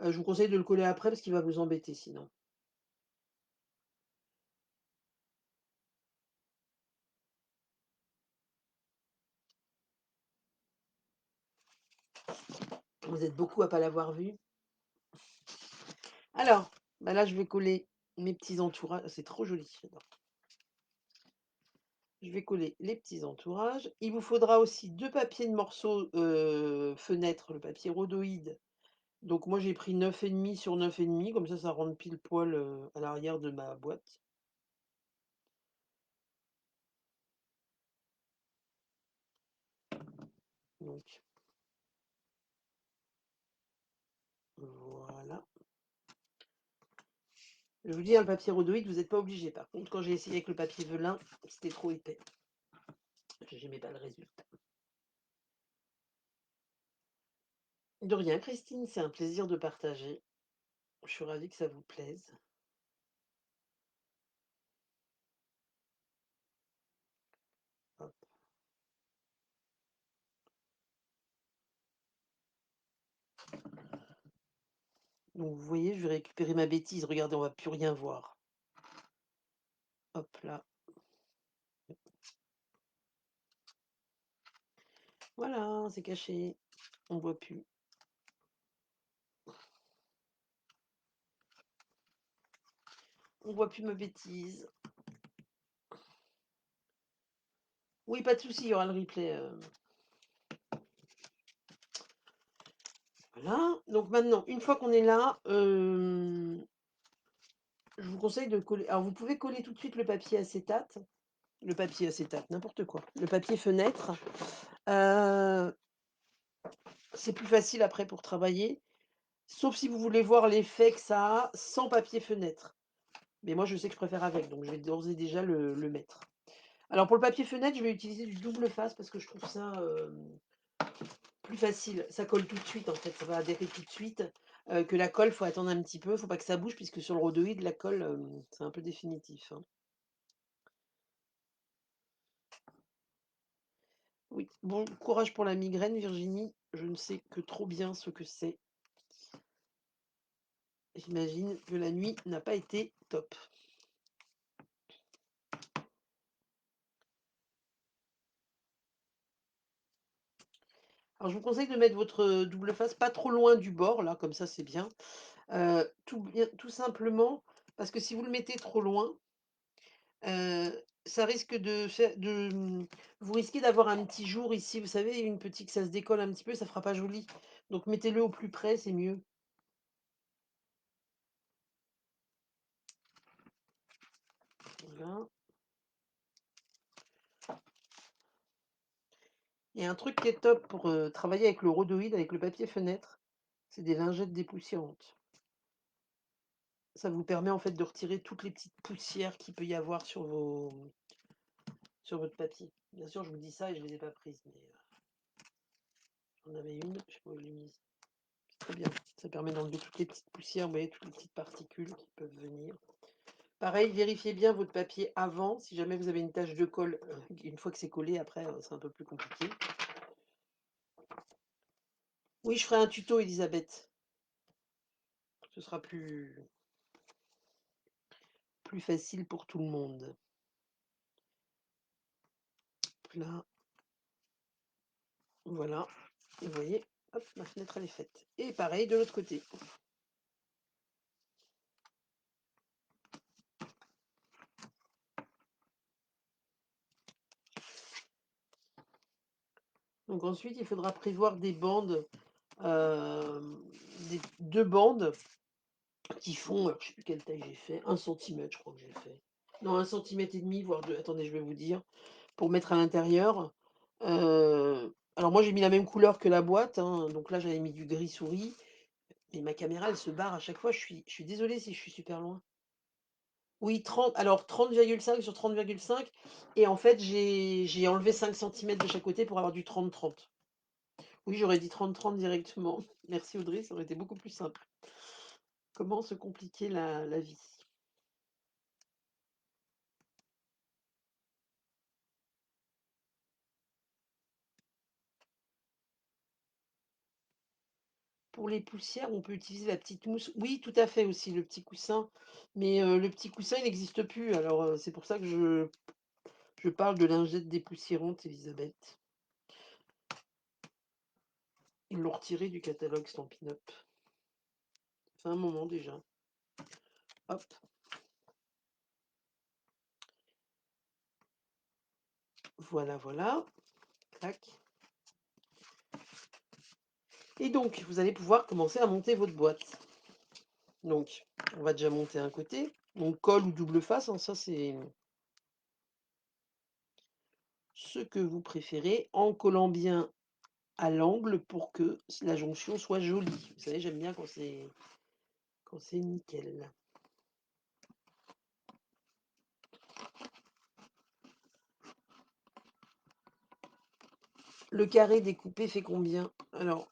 Je vous conseille de le coller après parce qu'il va vous embêter sinon. Vous êtes beaucoup à pas l'avoir vu. Alors, bah là, je vais coller mes petits entourages. C'est trop joli, j'adore. Je vais coller les petits entourages. Il vous faudra aussi 2 papiers de morceaux fenêtre, le papier rhodoïde. Donc moi j'ai pris 9,5 sur 9,5, comme ça rentre pile poil à l'arrière de ma boîte. Donc voilà. Je vous dis, un papier rhodoïde, vous n'êtes pas obligé. Par contre, quand j'ai essayé avec le papier velin, c'était trop épais. J'aimais pas le résultat. De rien, Christine, c'est un plaisir de partager. Je suis ravie que ça vous plaise. Hop. Donc vous voyez, je vais récupérer ma bêtise. Regardez, on va plus rien voir. Hop là. Voilà, c'est caché. On voit plus. On voit plus ma bêtise. Oui, pas de souci, il y aura le replay. Voilà. Donc maintenant, une fois qu'on est là, je vous conseille de coller. Alors vous pouvez coller tout de suite le papier acétate, n'importe quoi. Le papier fenêtre. Euh, c'est plus facile après pour travailler. Sauf si vous voulez voir l'effet que ça a sans papier fenêtre. Mais moi, je sais que je préfère avec, donc je vais d'ores et déjà le mettre. Alors pour le papier fenêtre, je vais utiliser du double face parce que je trouve ça plus facile. Ça colle tout de suite, en fait, ça va adhérer tout de suite. Que la colle, faut attendre un petit peu, faut pas que ça bouge, puisque sur le rhodoïde, la colle, c'est un peu définitif, hein. Oui, bon courage pour la migraine, Virginie. Je ne sais que trop bien ce que c'est. J'imagine que la nuit n'a pas été top. Alors je vous conseille de mettre votre double face pas trop loin du bord, là, comme ça c'est bien. Tout simplement parce que si vous le mettez trop loin, ça risque vous risquez d'avoir un petit jour ici, vous savez, une petite que ça se décolle un petit peu, ça fera pas joli. Donc mettez-le au plus près, c'est mieux. Voilà. Et un truc qui est top pour, travailler avec le rhodoïde, avec le papier fenêtre, c'est des lingettes dépoussiérantes. Ça vous permet en fait de retirer toutes les petites poussières qu'il peut y avoir sur votre papier. Bien sûr, je vous dis ça et je les ai pas prises, mais, j'en avais une, je sais pas où je l'ai mise. C'est très bien. Ça permet d'enlever toutes les petites poussières, vous voyez, toutes les petites particules qui peuvent venir. Pareil, vérifiez bien votre papier avant, si jamais vous avez une tache de colle, une fois que c'est collé après, c'est un peu plus compliqué. Oui, je ferai un tuto Elisabeth. Ce sera plus facile pour tout le monde. Là, voilà. Et vous voyez, hop, ma fenêtre elle est faite. Et pareil de l'autre côté. Donc ensuite, il faudra prévoir des bandes, des 2 bandes qui font, alors je sais plus quelle taille j'ai fait, 1 cm je crois que j'ai fait. Non, 1,5 cm, voire 2. Attendez, je vais vous dire, pour mettre à l'intérieur. Alors moi j'ai mis la même couleur que la boîte, hein, donc là j'avais mis du gris souris, mais ma caméra elle se barre à chaque fois, je suis désolée si je suis super loin. Oui, 30, alors 30,5 sur 30,5, et en fait j'ai enlevé 5 cm de chaque côté pour avoir du 30-30. Oui, j'aurais dit 30-30 directement. Merci Audrey, ça aurait été beaucoup plus simple. Comment se compliquer la vie? Pour les poussières, on peut utiliser la petite mousse. Oui, tout à fait aussi, le petit coussin. Mais le petit coussin, il n'existe plus. Alors, c'est pour ça que je parle de lingettes dépoussiérantes, Elisabeth. Ils l'ont retiré du catalogue Stampin' Up. Ça fait un moment déjà. Hop, voilà, voilà. Tac. Et donc, vous allez pouvoir commencer à monter votre boîte. Donc, on va déjà monter un côté. Donc, colle ou double face, hein, ça c'est ce que vous préférez, en collant bien à l'angle pour que la jonction soit jolie. Vous savez, j'aime bien quand c'est nickel. Le carré découpé fait combien? Alors,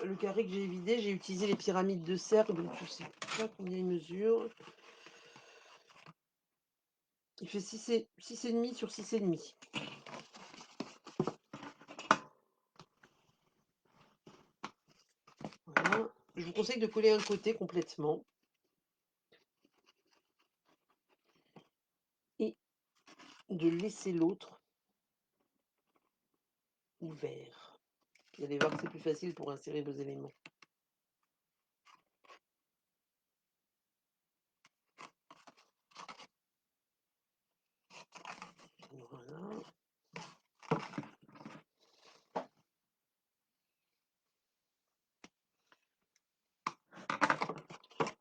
le carré que j'ai vidé, j'ai utilisé les pyramides de cercle, donc je sais pas combien il mesure. Il fait 6,5 sur 6,5. Voilà. je vous conseille de coller un côté complètement et de laisser l'autre ouvert. Vous allez voir que c'est plus facile pour insérer vos éléments. Voilà.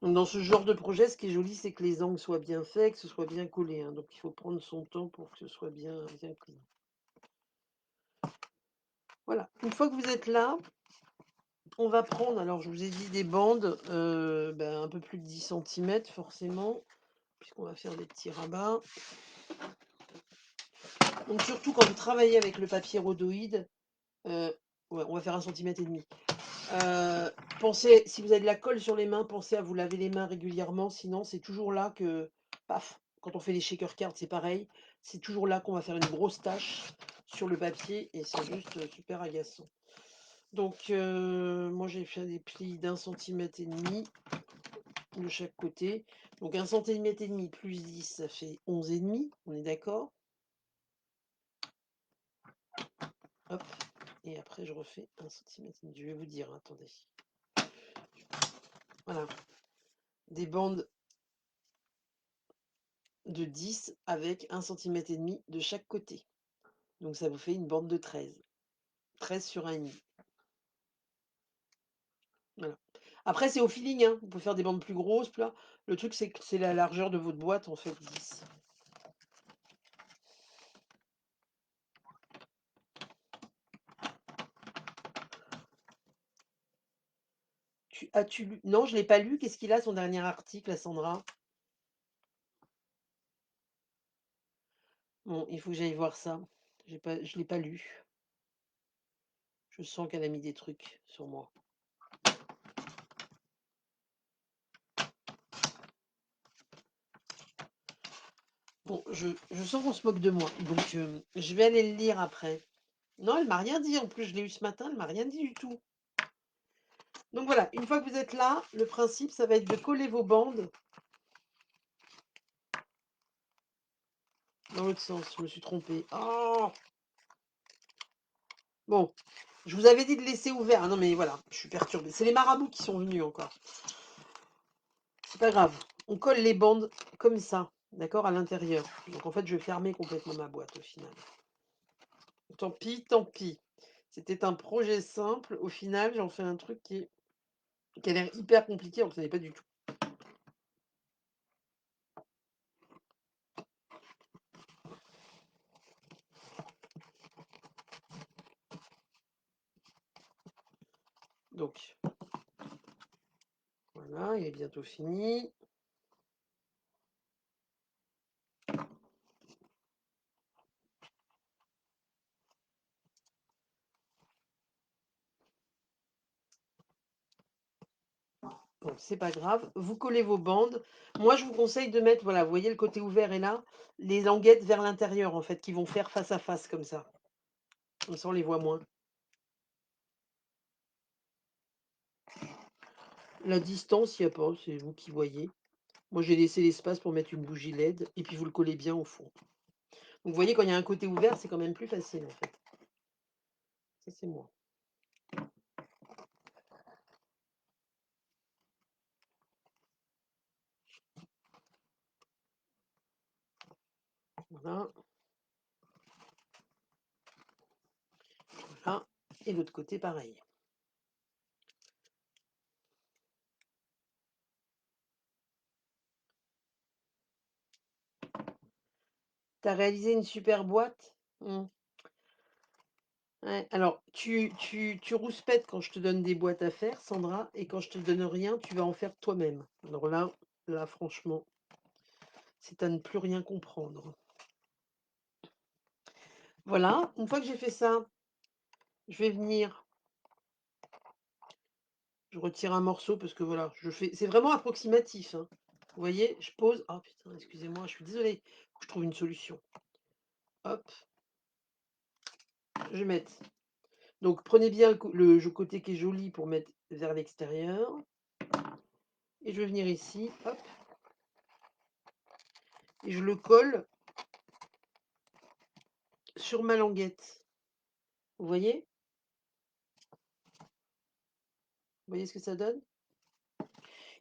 Donc dans ce genre de projet, ce qui est joli, c'est que les angles soient bien faits, que ce soit bien collé, hein. Donc il faut prendre son temps pour que ce soit bien, bien clean. Voilà. Une fois que vous êtes là, on va prendre, alors je vous ai dit des bandes, un peu plus de 10 centimètres forcément, puisqu'on va faire des petits rabats. Donc surtout quand vous travaillez avec le papier rhodoïde, ouais, on va faire 1,5 cm. Pensez, si vous avez de la colle sur les mains, pensez à vous laver les mains régulièrement, sinon c'est toujours là que, paf, quand on fait les shaker cards, c'est pareil, c'est toujours là qu'on va faire une grosse tache sur le papier et c'est juste super agaçant. Donc moi j'ai fait des plis d'1,5 cm de chaque côté. Donc 1,5 cm plus 10, ça fait 11,5, on est d'accord? Hop, et après je refais 1,5 cm. Je vais vous dire, attendez. Voilà, des bandes de 10 avec 1,5 cm de chaque côté. Donc ça vous fait une bande de 13. 13 sur 1,5. Voilà. Après, c'est au feeling, hein. Vous pouvez faire des bandes plus grosses, plus là. Le truc, c'est que c'est la largeur de votre boîte, en fait, 10. As-tu lu? Non, je ne l'ai pas lu. Qu'est-ce qu'il a, son dernier article, à Sandra? Bon, il faut que j'aille voir ça. Je ne l'ai pas lu. Je sens qu'elle a mis des trucs sur moi. Bon, je sens qu'on se moque de moi. Donc, je vais aller le lire après. Non, elle m'a rien dit. En plus, je l'ai eu ce matin. Elle m'a rien dit du tout. Donc voilà, une fois que vous êtes là, le principe, ça va être de coller vos bandes dans l'autre sens. Je me suis trompée. Oh, bon, je vous avais dit de laisser ouvert. Ah non, mais voilà, je suis perturbée. C'est les marabouts qui sont venus encore. C'est pas grave. On colle les bandes comme ça, d'accord, à l'intérieur. Donc en fait, je vais fermer complètement ma boîte au final. Tant pis, tant pis. C'était un projet simple. Au final, j'en fais un truc qui a l'air hyper compliqué, alors que ce n'est pas du tout. Donc, voilà, il est bientôt fini. Bon, c'est pas grave. Vous collez vos bandes. Moi, je vous conseille de mettre, voilà, vous voyez le côté ouvert est là, les languettes vers l'intérieur, en fait, qui vont faire face à face comme ça. Comme ça, on les voit moins. La distance, il n'y a pas, c'est vous qui voyez. Moi, j'ai laissé l'espace pour mettre une bougie LED et puis vous le collez bien au fond. Donc, vous voyez, quand il y a un côté ouvert, c'est quand même plus facile, en fait. Ça, c'est moi. Voilà. Voilà. Et l'autre côté, pareil. T'as réalisé une super boîte? Ouais, alors tu rouspètes quand je te donne des boîtes à faire, Sandra, et quand je te donne rien, tu vas en faire toi-même. Alors là franchement, c'est à ne plus rien comprendre. Voilà, une fois que j'ai fait ça, je vais venir, je retire un morceau parce que voilà, c'est vraiment approximatif, hein. Vous voyez, je pose. Oh putain, excusez-moi, je suis désolée. Faut que je trouve une solution. Hop, je vais mettre. Donc prenez bien le côté qui est joli pour mettre vers l'extérieur et je vais venir ici, hop, et je le colle sur ma languette. Vous voyez? Vous voyez ce que ça donne?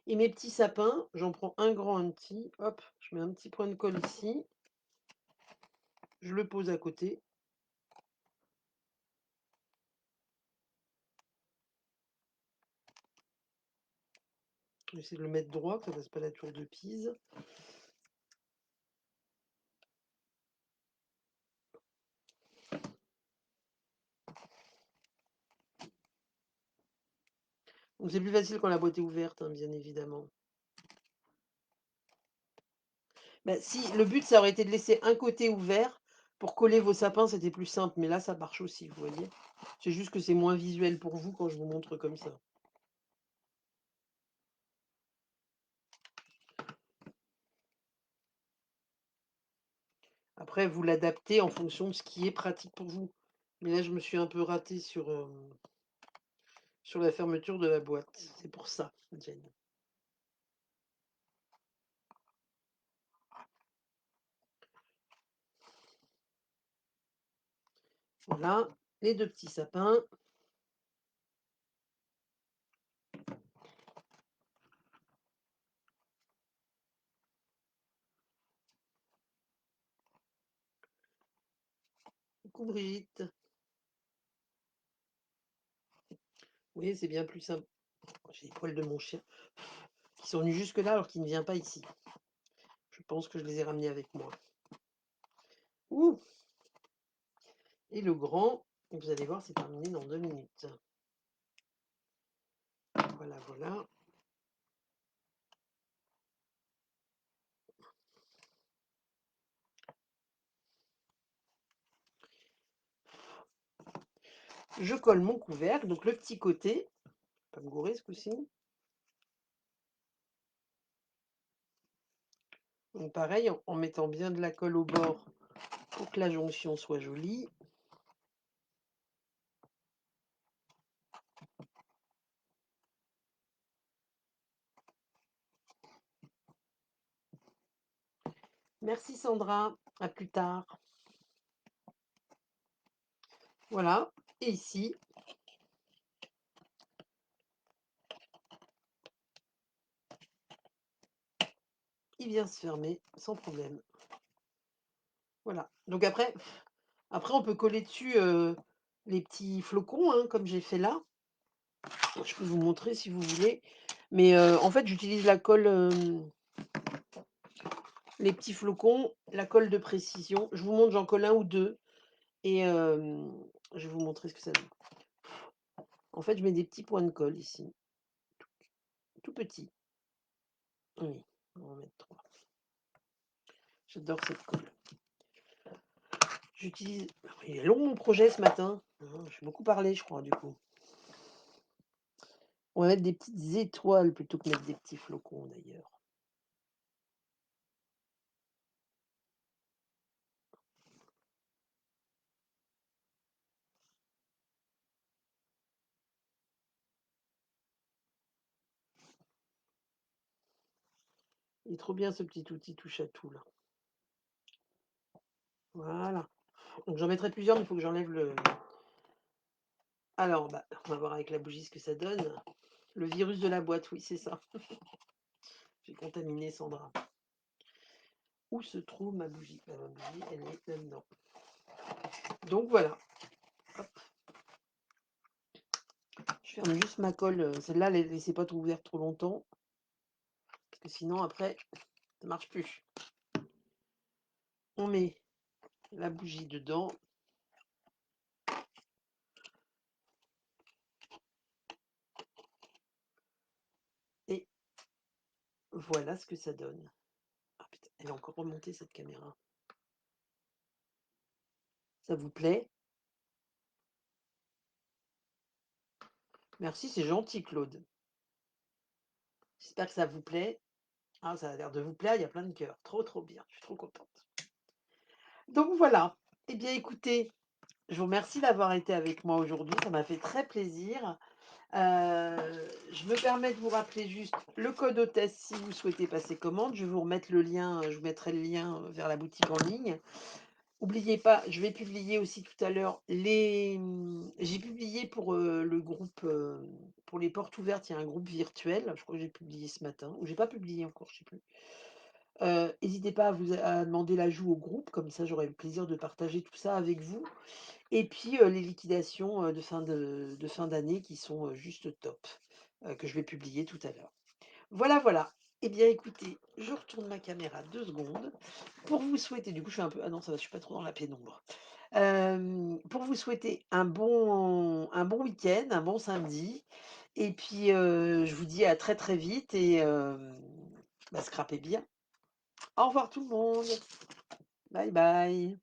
Et mes petits sapins, j'en prends un grand, un petit, hop, je mets un petit point de colle ici, je le pose à côté. Je vais essayer de le mettre droit, que ça fasse pas la tour de Pise. Donc c'est plus facile quand la boîte est ouverte, hein, bien évidemment. Bah, si, le but, ça aurait été de laisser un côté ouvert pour coller vos sapins, c'était plus simple. Mais là, ça marche aussi, vous voyez. C'est juste que c'est moins visuel pour vous quand je vous montre comme ça. Après, vous l'adaptez en fonction de ce qui est pratique pour vous. Mais là, je me suis un peu ratée sur la fermeture de la boîte. C'est pour ça, Jen. Voilà, les deux petits sapins. Coucou Brigitte. Oui, c'est bien plus simple. J'ai les poils de mon chien qui sont venus jusque-là alors qu'il ne vient pas ici. Je pense que je les ai ramenés avec moi. Ouh! Et le grand, vous allez voir, c'est terminé dans 2 minutes. Voilà, voilà. Je colle mon couvercle, donc le petit côté. Pas me gourer ce coup-ci. Donc pareil, en mettant bien de la colle au bord pour que la jonction soit jolie. Merci Sandra, à plus tard. Voilà, et ici, il vient se fermer sans problème. Voilà, donc après on peut coller dessus les petits flocons, hein, comme j'ai fait là. Je peux vous montrer si vous voulez. Mais en fait, j'utilise la colle, les petits flocons, la colle de précision. Je vous montre, j'en colle un ou deux. Et je vais vous montrer ce que ça donne. En fait, je mets des petits points de colle ici, tout petits. Oui, on va en mettre 3. J'adore cette colle. J'utilise. Il est long mon projet ce matin. J'ai beaucoup parlé, je crois, du coup. On va mettre des petites étoiles plutôt que mettre des petits flocons d'ailleurs. Il est trop bien ce petit outil touche à tout là. Voilà. Donc j'en mettrai plusieurs, mais il faut que j'enlève le. Alors, bah, on va voir avec la bougie ce que ça donne. Le virus de la boîte, oui, c'est ça. J'ai contaminé Sandra. Où se trouve ma bougie? Bah, ma bougie, elle est là-dedans. Donc voilà. Hop. Je ferme juste ma colle. Celle-là, ne laissez pas trop ouverte trop longtemps. Parce que sinon, après, ça marche plus. On met la bougie dedans. Et voilà ce que ça donne. Ah putain, elle est encore remontée cette caméra. Ça vous plaît? Merci, c'est gentil, Claude. J'espère que ça vous plaît. Ah, ça a l'air de vous plaire, il y a plein de cœurs. Trop, trop bien. Je suis trop contente. Donc voilà. Eh bien, écoutez, je vous remercie d'avoir été avec moi aujourd'hui. Ça m'a fait très plaisir. Je me permets de vous rappeler juste le code hôtesse si vous souhaitez passer commande. Je vais vous remettre le lien, je vous mettrai le lien, vers la boutique en ligne. Oubliez pas, je vais publier aussi tout à l'heure j'ai publié pour, le groupe, pour les portes ouvertes, il y a un groupe virtuel, je crois que j'ai publié ce matin ou j'ai pas publié encore, je sais plus. Hésitez pas à demander l'ajout au groupe, comme ça j'aurai le plaisir de partager tout ça avec vous. Et puis, les liquidations, de fin d'année qui sont, juste top, que je vais publier tout à l'heure. Voilà, voilà. Eh bien écoutez, je retourne ma caméra 2 secondes pour vous souhaiter du coup je suis un peu ah non ça va, je suis pas trop dans la pénombre. Pour vous souhaiter un bon week-end, un bon samedi et puis, je vous dis à très, très vite et scrapez bien. Au revoir tout le monde. Bye bye.